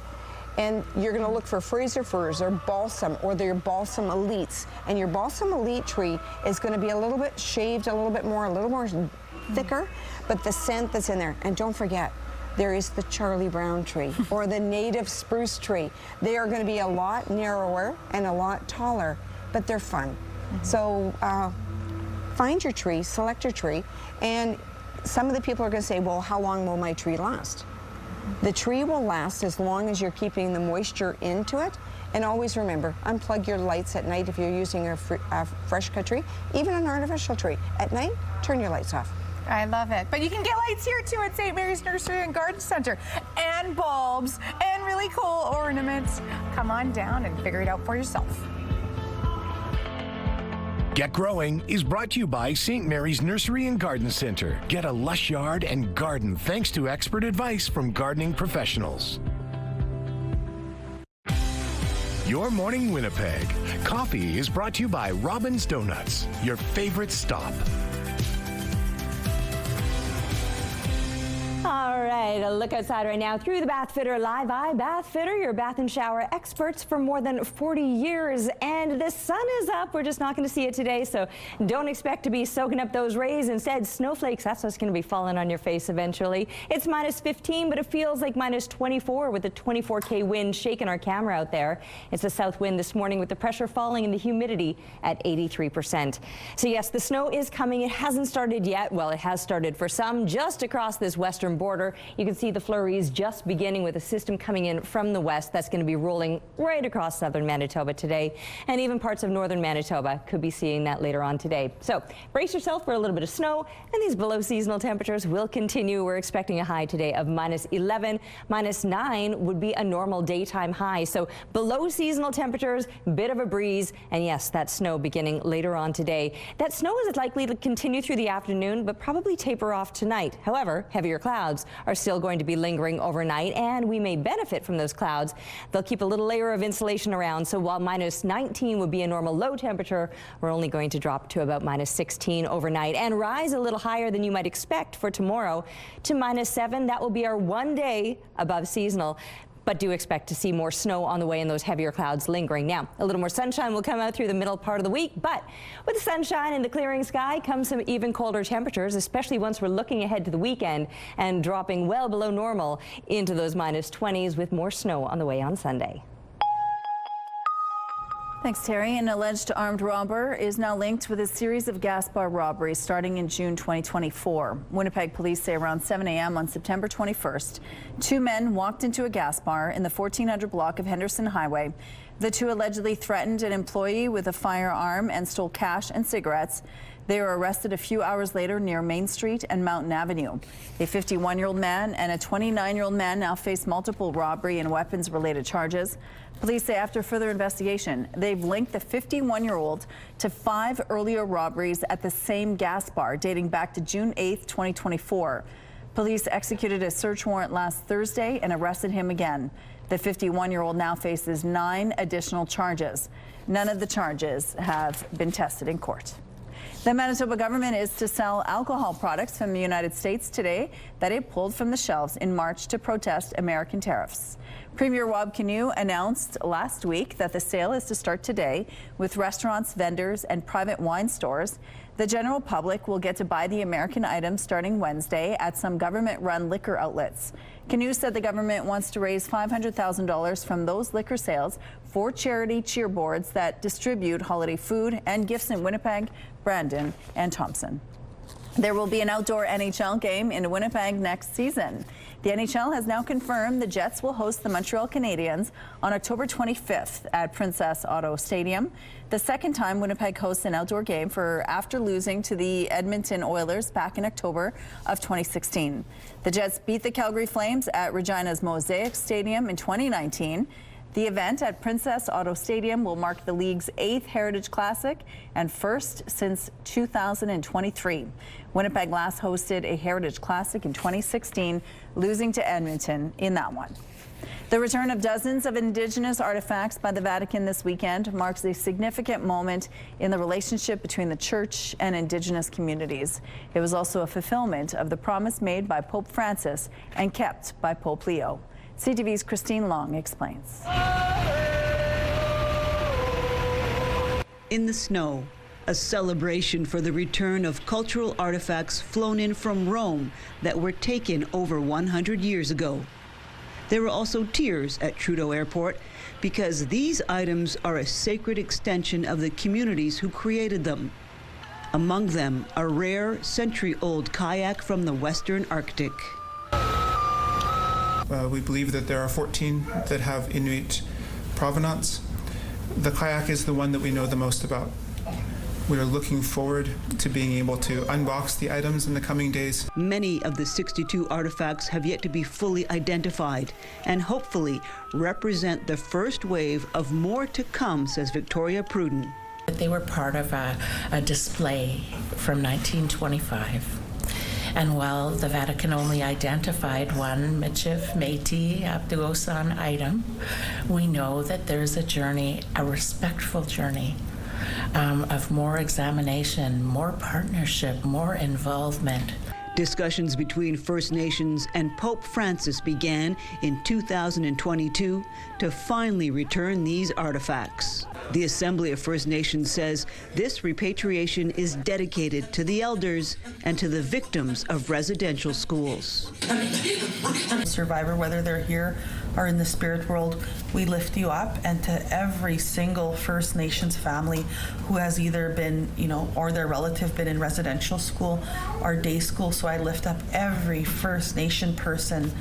And you're going to look for Fraser firs or balsam, or their balsam elites. And your balsam elite tree is going to be a little bit shaved, a little more thicker, but the scent that's in there. And don't forget, there is the Charlie Brown tree or the native spruce tree. They are going to be a lot narrower and a lot taller, but they're fun. So find your tree, select your tree, and some of the people are going to say, well, how long will my tree last? The tree will last as long as you're keeping the moisture into it. And always remember, unplug your lights at night if you're using a fresh cut tree, even an artificial tree. At night, turn your lights off. I love it. But you can get lights here too at St. Mary's Nursery and Garden Center, and bulbs and really cool ornaments. Come on down and figure it out for yourself. Get Growing is brought to you by St. Mary's Nursery and Garden Center. Get a lush yard and garden thanks to expert advice from gardening professionals. Your Morning Winnipeg. Coffee is brought to you by Robin's Donuts, your favorite stop. All right, a look outside right now through the Bath Fitter Live Eye. Bath Fitter, your bath and shower experts for more than 40 years. And the sun is up. We're just not going to see it today, so don't expect to be soaking up those rays. Instead, snowflakes, that's what's going to be falling on your face eventually. It's minus 15, but it feels like minus 24 with the 24K wind shaking our camera out there. It's a south wind this morning with the pressure falling and the humidity at 83%. So yes, the snow is coming. It hasn't started yet. Well, it has started for some just across this western border. You can see the flurries just beginning with a system coming in from the west that's going to be rolling right across southern Manitoba today, and even parts of northern Manitoba could be seeing that later on today. So brace yourself for a little bit of snow, and these below seasonal temperatures will continue. We're expecting a high today of minus 11. Minus 9 would be a normal daytime high. So below seasonal temperatures, bit of a breeze, and yes, that snow beginning later on today. That snow is likely to continue through the afternoon, but probably taper off tonight. However, heavier clouds are still going to be lingering overnight, and we may benefit from those clouds. They'll keep a little layer of insulation around, so while minus 19 would be a normal low temperature, we're only going to drop to about minus 16 overnight and rise a little higher than you might expect for tomorrow to minus 7. That will be our 1 day above seasonal. But do expect to see more snow on the way and those heavier clouds lingering. Now, a little more sunshine will come out through the middle part of the week, but with the sunshine and the clearing sky comes some even colder temperatures, especially once we're looking ahead to the weekend and dropping well below normal into those minus 20s with more snow on the way on Sunday. Thanks, Terry. An alleged armed robber is now linked with a series of gas bar robberies starting in June 2024. Winnipeg police say around 7 a.m. on September 21st, 2 men walked into a gas bar in the 1400 block of Henderson Highway. The 2 allegedly threatened an employee with a firearm and stole cash and cigarettes. They were arrested a few hours later near Main Street and Mountain Avenue. A 51-year-old man and a 29-year-old man now face multiple robbery and weapons-related charges. Police say after further investigation, they've linked the 51-year-old to 5 earlier robberies at the same gas bar dating back to June 8th, 2024. Police executed a search warrant last Thursday and arrested him again. The 51-year-old now faces 9 additional charges. None of the charges have been tested in court. The Manitoba government is to sell alcohol products from the United States today that it pulled from the shelves in March to protest American tariffs. Premier Rob Canoe announced last week that the sale is to start today with restaurants, vendors, and private wine stores. The general public will get to buy the American items starting Wednesday at some government-run liquor outlets. Canoe said the government wants to raise $500,000 from those liquor sales for charity cheerboards that distribute holiday food and gifts in Winnipeg, Brandon, and Thompson. There will be an outdoor NHL game in Winnipeg next season. The NHL has now confirmed the Jets will host the Montreal Canadiens on October 25th at Princess Auto Stadium. The second time Winnipeg hosts an outdoor game after losing to the Edmonton Oilers back in October of 2016. The Jets beat the Calgary Flames at Regina's Mosaic Stadium in 2019. The event at Princess Auto Stadium will mark the league's 8th Heritage Classic and first since 2023. Winnipeg last hosted a Heritage Classic in 2016, losing to Edmonton in that one. The return of dozens of Indigenous artifacts by the Vatican this weekend marks a significant moment in the relationship between the Church and Indigenous communities. It was also a fulfillment of the promise made by Pope Francis and kept by Pope Leo. CTV's Christine Long explains. In the snow, a celebration for the return of cultural artifacts flown in from Rome that were taken over 100 years ago. There were also tears at Trudeau Airport because these items are a sacred extension of the communities who created them. Among them, a rare century-old kayak from the Western Arctic. We believe that there are 14 that have Inuit provenance. The kayak is the one that we know the most about. We are looking forward to being able to unbox the items in the coming days. Many of the 62 artifacts have yet to be fully identified and hopefully represent the first wave of more to come, says Victoria Pruden. They were part of a display from 1925. And while the Vatican only identified one Michif Métis Abduosan item, we know that there's a journey, a respectful journey, of more examination, more partnership, more involvement. Discussions between First Nations and Pope Francis began in 2022 to finally return these artifacts. The Assembly of First Nations says this repatriation is dedicated to the elders and to the victims of residential schools. Survivor, whether they're here or in the spirit world, we lift you up, and to every single First Nations family who has either been, or their relative been in residential school or day school. So I lift up every First Nation person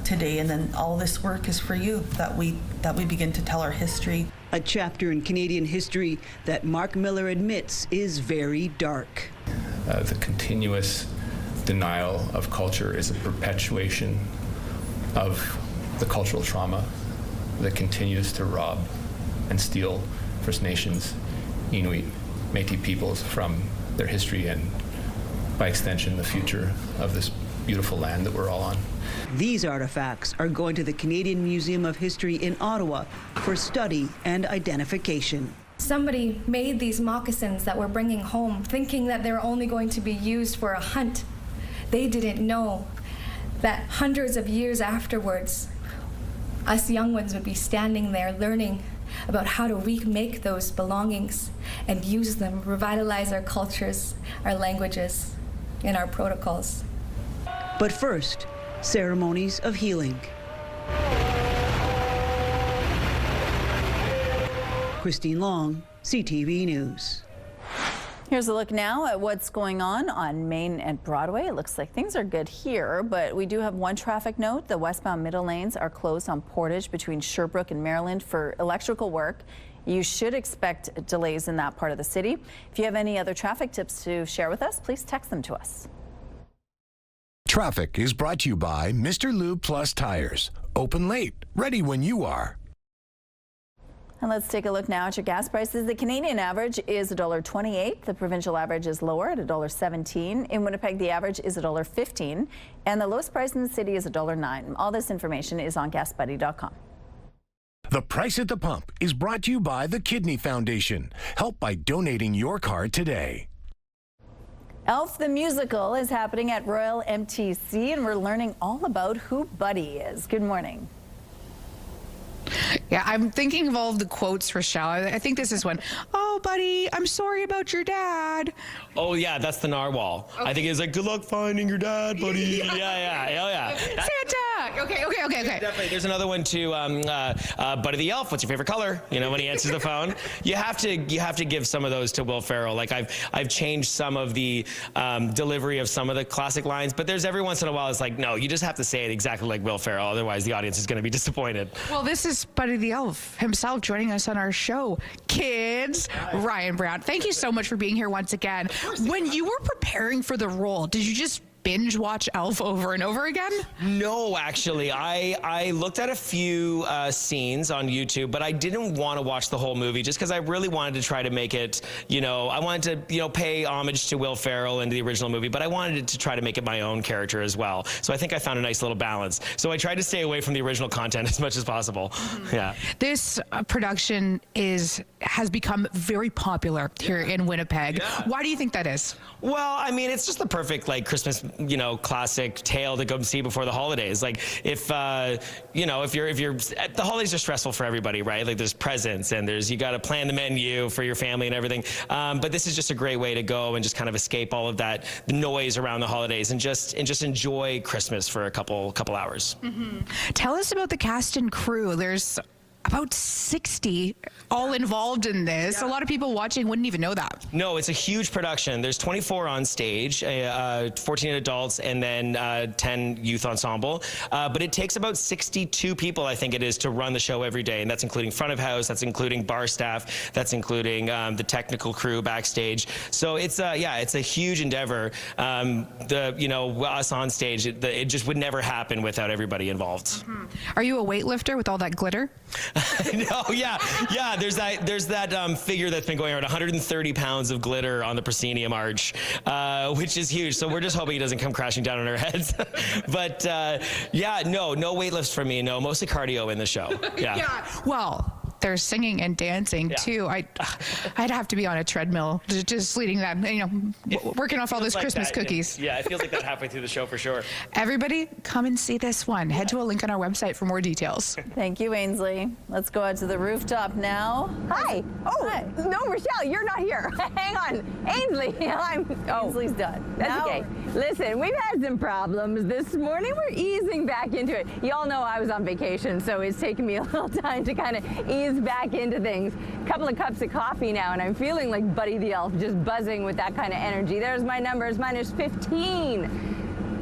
today, and then all this work is for you, that we begin to tell our history. A chapter in Canadian history that Mark Miller admits is very dark. The continuous denial of culture is a perpetuation of the cultural trauma that continues to rob and steal First Nations, Inuit, Métis peoples from their history and, by extension, the future of this beautiful land that we're all on. These artifacts are going to the Canadian Museum of History in Ottawa for study and identification. Somebody made these moccasins that we're bringing home, thinking that they're only going to be used for a hunt. They didn't know that hundreds of years afterwards, us young ones would be standing there learning about how to remake those belongings and use them, revitalize our cultures, our languages, and our protocols. But first, ceremonies of healing. Christine Long, CTV News. Here's a look now at what's going on Main and Broadway. It looks like things are good here, but we do have one traffic note. The westbound middle lanes are closed on Portage between Sherbrooke and Maryland for electrical work. You should expect delays in that part of the city. If you have any other traffic tips to share with us, please text them to us. Traffic is brought to you by Mr. Lube Plus Tires. Open late, ready when you are. And let's take a look now at your gas prices. The Canadian average is $1.28. The provincial average is lower at $1.17. In Winnipeg, the average is $1.15. And the lowest price in the city is $1.09. All this information is on gasbuddy.com. The Price at the Pump is brought to you by the Kidney Foundation. Help by donating your card today. Elf the Musical is happening at Royal MTC, and we're learning all about who Buddy is. Good morning. Yeah, I'm thinking of all of the quotes, Rochelle. I think this is one. Oh, buddy, I'm sorry about your dad. Oh, yeah, that's the narwhal. Okay. I think it's like, good luck finding your dad, buddy. yeah. Santa! Okay. Definitely. There's another one too. Buddy the Elf, what's your favorite color? You know, when he answers the phone. You have to give some of those to Will Ferrell. Like I've changed some of the delivery of some of the classic lines, but there's every once in a while it's like, no, you just have to say it exactly like Will Ferrell. Otherwise, the audience is going to be disappointed. Well, this is Buddy the Elf himself joining us on our show. Kids, Ryan Brown, thank you so much for being here once again. When you were preparing for the role, did you just binge watch Elf over and over again? No, actually. I looked at a few scenes on YouTube, but I didn't want to watch the whole movie just because I really wanted to try to make it, I wanted to, pay homage to Will Ferrell and the original movie, but I wanted to try to make it my own character as well. So I think I found a nice little balance. So I tried to stay away from the original content as much as possible. Mm-hmm. Yeah. This production has become very popular here in Winnipeg. Yeah. Why do you think that is? Well, I mean, it's just the perfect Christmas, classic tale to go see before the holidays. Like if you're the holidays are stressful for everybody, right? Like there's presents and you got to plan the menu for your family and everything. But this is just a great way to go and just kind of escape all of the noise around the holidays and just enjoy Christmas for a couple hours. Mm-hmm. Tell us about the cast and crew. There's about 60 all involved in this. Yeah. A lot of people watching wouldn't even know that. No, it's a huge production. There's 24 on stage, 14 adults, and then 10 youth ensemble. But it takes about 62 people, I think it is, to run the show every day. And that's including front of house, that's including bar staff, that's including the technical crew backstage. So it's a huge endeavor. Us on stage, it just would never happen without everybody involved. Mm-hmm. Are you a weightlifter with all that glitter? No, yeah. There's that figure that's been going around, 130 pounds of glitter on the proscenium arch, which is huge. So we're just hoping he doesn't come crashing down on our heads. But no weight lifts for me. No, mostly cardio in the show. Yeah. Well, there's singing and dancing too. I'd have to be on a treadmill, just leading that, working off all those Christmas cookies. Yeah, it feels like that halfway through the show for sure. Everybody, come and see this one. Head to a link on our website for more details. Thank you, Ainsley. Let's go out to the rooftop now. Hi. Oh, hi. No, Rochelle, you're not here. Hang on, Ainsley. Ainsley's done. That's okay. Listen, we've had some problems this morning. We're easing back into it. Y'all know I was on vacation, so it's taken me a little time to kind of ease back into things. A couple of cups of coffee now, and I'm feeling like Buddy the Elf, just buzzing with that kind of energy. There's my numbers, -15.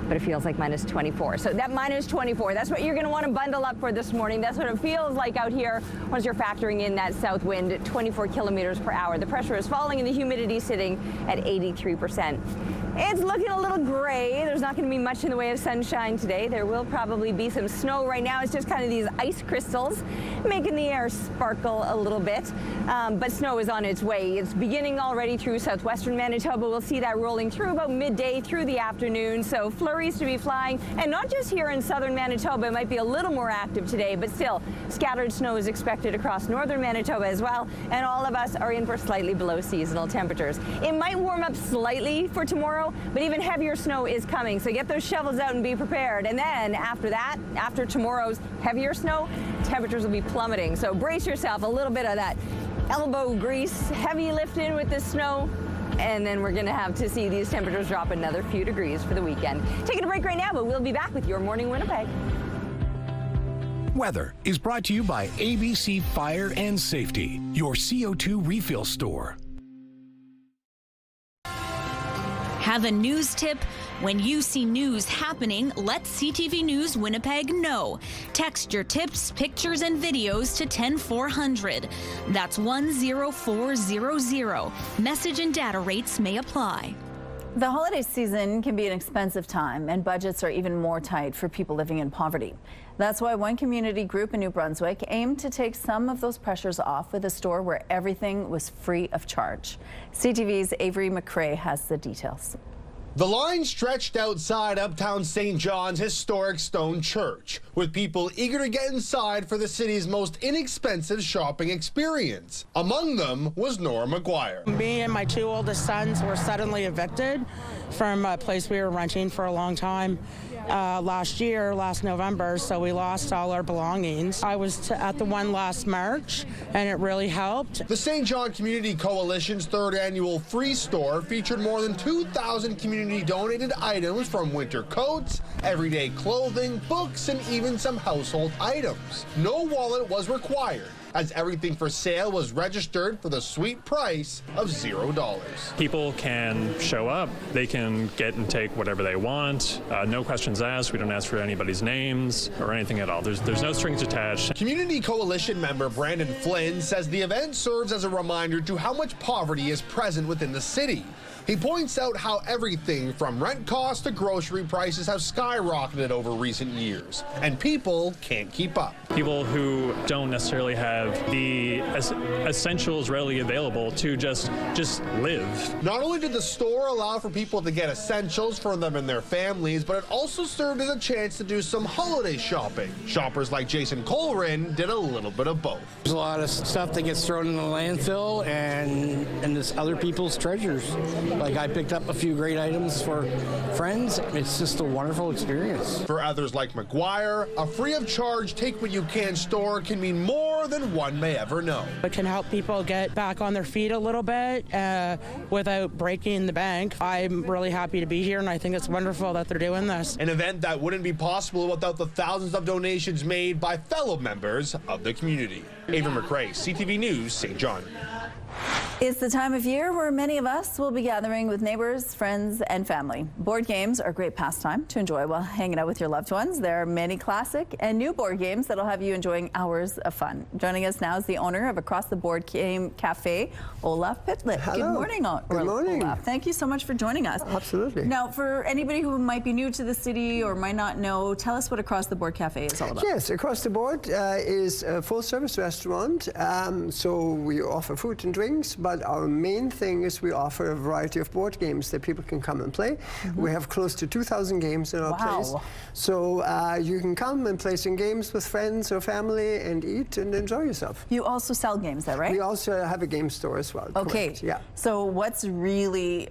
But it feels like -24. So that -24, that's what you're going to want to bundle up for this morning. That's what it feels like out here once you're factoring in that south wind at 24 kilometers per hour. The pressure is falling and the humidity sitting at 83%. It's looking a little gray. There's not going to be much in the way of sunshine today. There will probably be some snow. Right now it's just kind of these ice crystals making the air sparkle a little bit. But snow is on its way. It's beginning already through southwestern Manitoba. We'll see that rolling through about midday through the afternoon. So flurries to be flying, and not just here in southern Manitoba. It might be a little more active today, but still scattered snow is expected across northern Manitoba as well, and all of us are in for slightly below seasonal temperatures. It might warm up slightly for tomorrow, but even heavier snow is coming, so get those shovels out and be prepared. And then after that, after tomorrow's heavier snow, temperatures will be plummeting, so brace yourself. A little bit of that elbow grease, heavy lifting with the snow, and then we're going to have to see these temperatures drop another few degrees for the weekend. Taking a break right now, but we'll be back with your Morning Winnipeg. Weather is brought to you by ABC Fire and Safety, your CO2 refill store. Have a news tip? When you see news happening, let CTV News Winnipeg know. Text your tips, pictures, and videos to 10400. That's 10400. Message and data rates may apply. The holiday season can be an expensive time, and budgets are even more tight for people living in poverty. That's why one community group in New Brunswick aimed to take some of those pressures off with a store where everything was free of charge. CTV's Avery McRae has the details. The line stretched outside uptown St. John's historic stone church, with people eager to get inside for the city's most inexpensive shopping experience. Among them was Nora McGuire. Me and my two oldest sons were suddenly evicted from a place we were renting for a long time last November, so we lost all our belongings. I was at the one last March, and it really helped. The St. John Community Coalition's third annual free store featured more than 2,000 community-donated items, from winter coats, everyday clothing, books, and even some household items. No wallet was required, as everything for sale was registered for the sweet price of $0. People can show up, they can get and take whatever they want, no questions asked. We don't ask for anybody's names or anything at all. There's no strings attached. Community Coalition member Brandon Flynn says the event serves as a reminder to how much poverty is present within the city. He points out how everything from rent costs to grocery prices have skyrocketed over recent years, and people can't keep up. People who don't necessarily have the essentials readily available to just live. Not only did the store allow for people to get essentials for them and their families, but it also served as a chance to do some holiday shopping. Shoppers like Jason Colrin did a little bit of both. There's a lot of stuff that gets thrown in the landfill, and there's other people's treasures. Like, I picked up a few great items for friends. It's just a wonderful experience. For others like McGuire, a free of charge take what you can store can mean more than one may ever know. It can help people get back on their feet a little bit without breaking the bank. I'm really happy to be here, and I think it's wonderful that they're doing this. An event that wouldn't be possible without the thousands of donations made by fellow members of the community. Avery McRae, CTV News, St. John. It's the time of year where many of us will be gathering with neighbors, friends, and family. Board games are a great pastime to enjoy while hanging out with your loved ones. There are many classic and new board games that'll have you enjoying hours of fun. Joining us now is the owner of Across the Board Game Cafe, Olaf Pitlick. Hello. Good morning, Good morning. Olaf. Thank you so much for joining us. Absolutely. Now, for anybody who might be new to the city or might not know, tell us what Across the Board Cafe is all about. Yes, Across the Board is a full-service restaurant, so we offer food and drinks, but our main thing is we offer a variety of board games that people can come and play. Mm-hmm. We have close to 2,000 games in our place. So you can come and play some games with friends or family and eat and enjoy yourself. You also sell games, is that right? We also have a game store as well. Okay. Correct. Yeah. So what's really,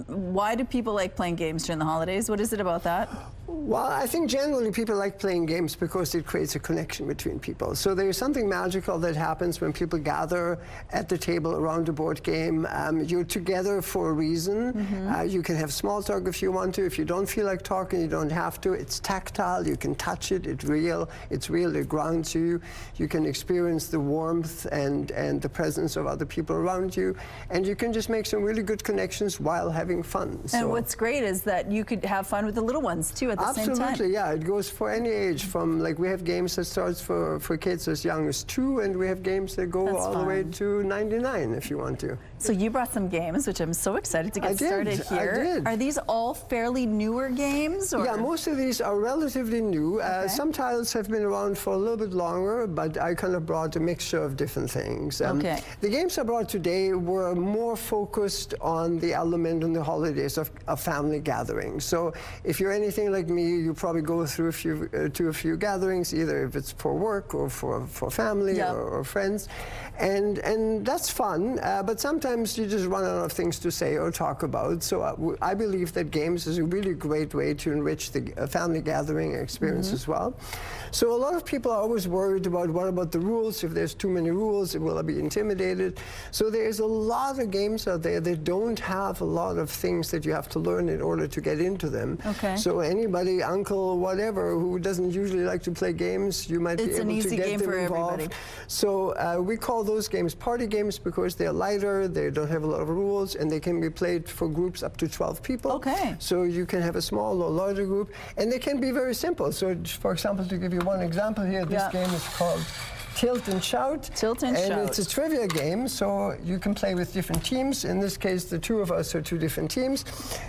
why do people like playing games during the holidays? What is it about that? Well, I think generally people like playing games because it creates a connection between people. So there's something magical that happens when people gather at the table around a board game. You're together for a reason. Mm-hmm. You can have small talk if you want to. If you don't feel like talking, you don't have to. It's tactile. You can touch it. It's real. It grounds you. You can experience the warmth and the presence of other people around you. And you can just make some really good connections while having fun. And what's great is that you could have fun with the little ones too at the same time. Absolutely, yeah. It goes for any age. From, like, we have games that starts for kids as young as 2, and we have games that go all the way to 99 if you want to. So you brought some games, which I'm so excited to get started here. I did. Are these all fairly newer games? Or? Yeah, most of these are relatively new. Okay. Some titles have been around for a little bit longer, but I kind of brought a mixture of different things. Okay. The games I brought today were more focused on the element in the holidays of family gatherings. So if you're anything like me, you probably go through a few gatherings, either if it's for work or for family or friends, and that's fun. But sometimes you just run out of things to say or talk about. So I believe that games is a really great way to enrich the family gathering experience as well. So a lot of people are always worried about what about the rules? If there's too many rules, will I be intimidated? So there's a lot of games out there that don't have a lot of things that you have to learn in order to get into them. Okay. So anybody, uncle, whatever, who doesn't usually like to play games, you might be able to get them involved. So we call those games party games because they're lighter, they don't have a lot of rules, and they can be played for groups up to 12 people. Okay. So you can have a small or larger group, and they can be very simple. So for example, to give you one example here, this game is called Tilt and Shout. Tilt and Shout. And it's a trivia game, so you can play with different teams. In this case, the two of us are two different teams.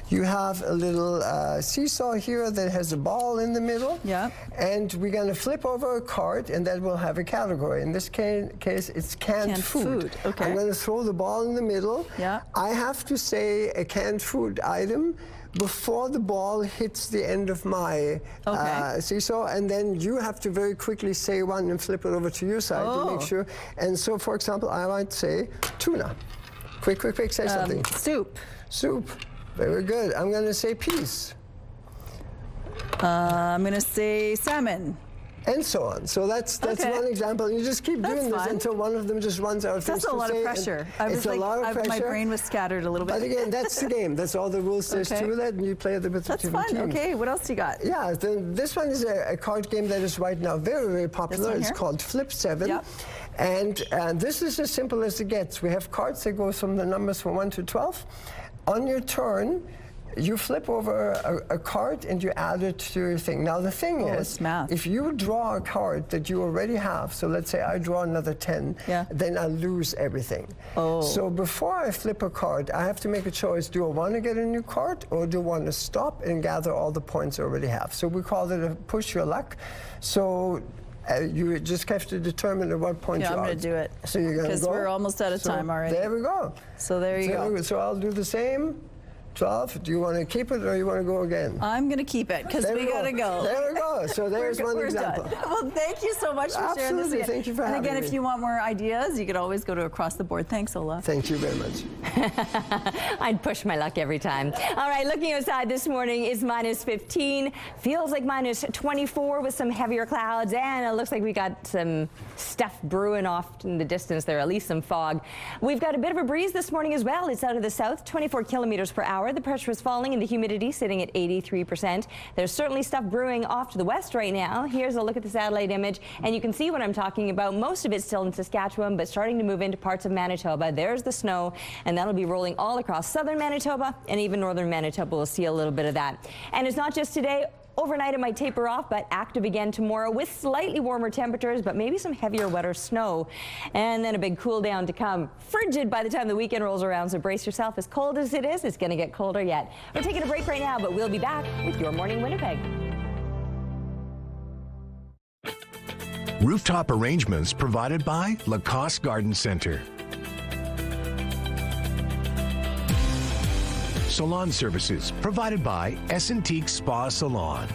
You have a little seesaw here that has a ball in the middle. Yeah. And we're going to flip over a card, and that will have a category. In this case, it's canned food. Okay. I'm going to throw the ball in the middle. Yeah. I have to say a canned food item before the ball hits the end of my seesaw, and then you have to very quickly say one and flip it over to your side to make sure. And so, for example, I might say tuna. Quick, say something. Soup. Soup. Very good. I'm going to say peas. I'm going to say salmon. And so on. So that's one example. You just keep doing this until one of them just runs out of things to say. That's a lot of pressure. It's a lot of pressure. My brain was scattered a little bit. But again, that's the game. That's all the rules there's to that, and you play it with different teams. That's fun. Okay, what else you got? Yeah, this one is a card game that is right now very, very popular. It's called Flip 7. Yep. And this is as simple as it gets. We have cards that go from the numbers from 1 to 12. On your turn, you flip over a card and you add it to your thing. Now the thing is, if you draw a card that you already have, so let's say I draw another 10, then I lose everything. So before I flip a card, I have to make a choice. Do I want to get a new card, or do I want to stop and gather all the points I already have? So we call it a push your luck. So you just have to determine at what point you are. I'm going to do it. So you're going to go. Because we're almost out of time already. There we go. So there you go. So I'll do the same. 12. Do you want to keep it, or you want to go again? I'm going to keep it, because we got to go. There we go. So there's one example. Done. Well, thank you so much for sharing this. Thank you for having me. And again, if you want more ideas, you could always go to Across the Board. Thanks, Ola. Thank you very much. I'd push my luck every time. All right, looking outside this morning is -15. Feels like -24 with some heavier clouds, and it looks like we got some stuff brewing off in the distance there, at least some fog. We've got a bit of a breeze this morning as well. It's out of the south, 24 kilometers per hour. The pressure is falling and the humidity sitting at 83%. There's certainly stuff brewing off to the west right now. Here's a look at the satellite image, and you can see what I'm talking about. Most of it's still in Saskatchewan, but starting to move into parts of Manitoba. There's the snow, and that'll be rolling all across southern Manitoba, and even northern Manitoba will see a little bit of that. And it's not just today. Overnight it might taper off, but active again tomorrow with slightly warmer temperatures, but maybe some heavier, wetter snow. And then a big cool down to come. Frigid by the time the weekend rolls around, so brace yourself. As cold as it is, it's going to get colder yet. We're taking a break right now, but we'll be back with Your Morning Winnipeg. Rooftop arrangements provided by Lacoste Garden Center. Salon services provided by Essentique Spa Salon.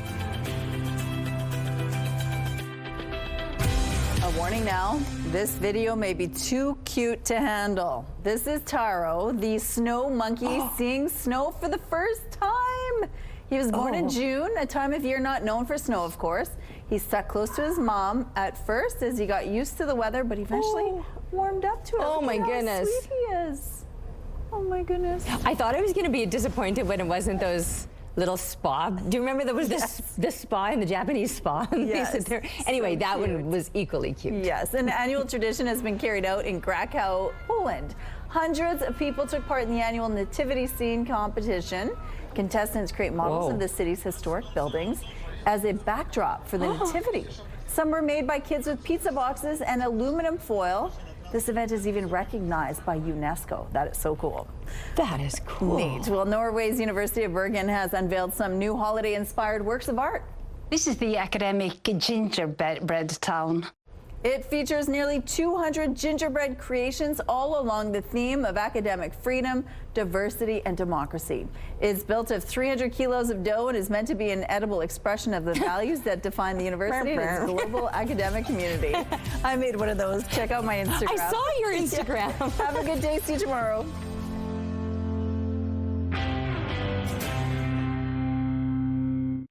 A warning now, this video may be too cute to handle. This is Taro, the snow monkey, seeing snow for the first time. He was born in June, a time of year not known for snow, of course. He stuck close to his mom at first as he got used to the weather, but eventually warmed up to it. Oh my goodness. How sweet he is. Oh my goodness. I thought I was going to be disappointed when it wasn't those little spa. Do you remember there was this spa in the Japanese spa? Yes. Anyway, that one was equally cute. Yes, an annual tradition has been carried out in Krakow, Poland. Hundreds of people took part in the annual nativity scene competition. Contestants create models of the city's historic buildings as a backdrop for the nativity. Some were made by kids with pizza boxes and aluminum foil. This event is even recognized by UNESCO. That is so cool. That is cool. Neat. Well, Norway's University of Bergen has unveiled some new holiday-inspired works of art. This is the academic gingerbread town. It features nearly 200 gingerbread creations, all along the theme of academic freedom, diversity, and democracy. It's built of 300 kilos of dough and is meant to be an edible expression of the values that define the university and its global academic community. I made one of those. Check out my Instagram. I saw your Instagram. Have a good day. See you tomorrow.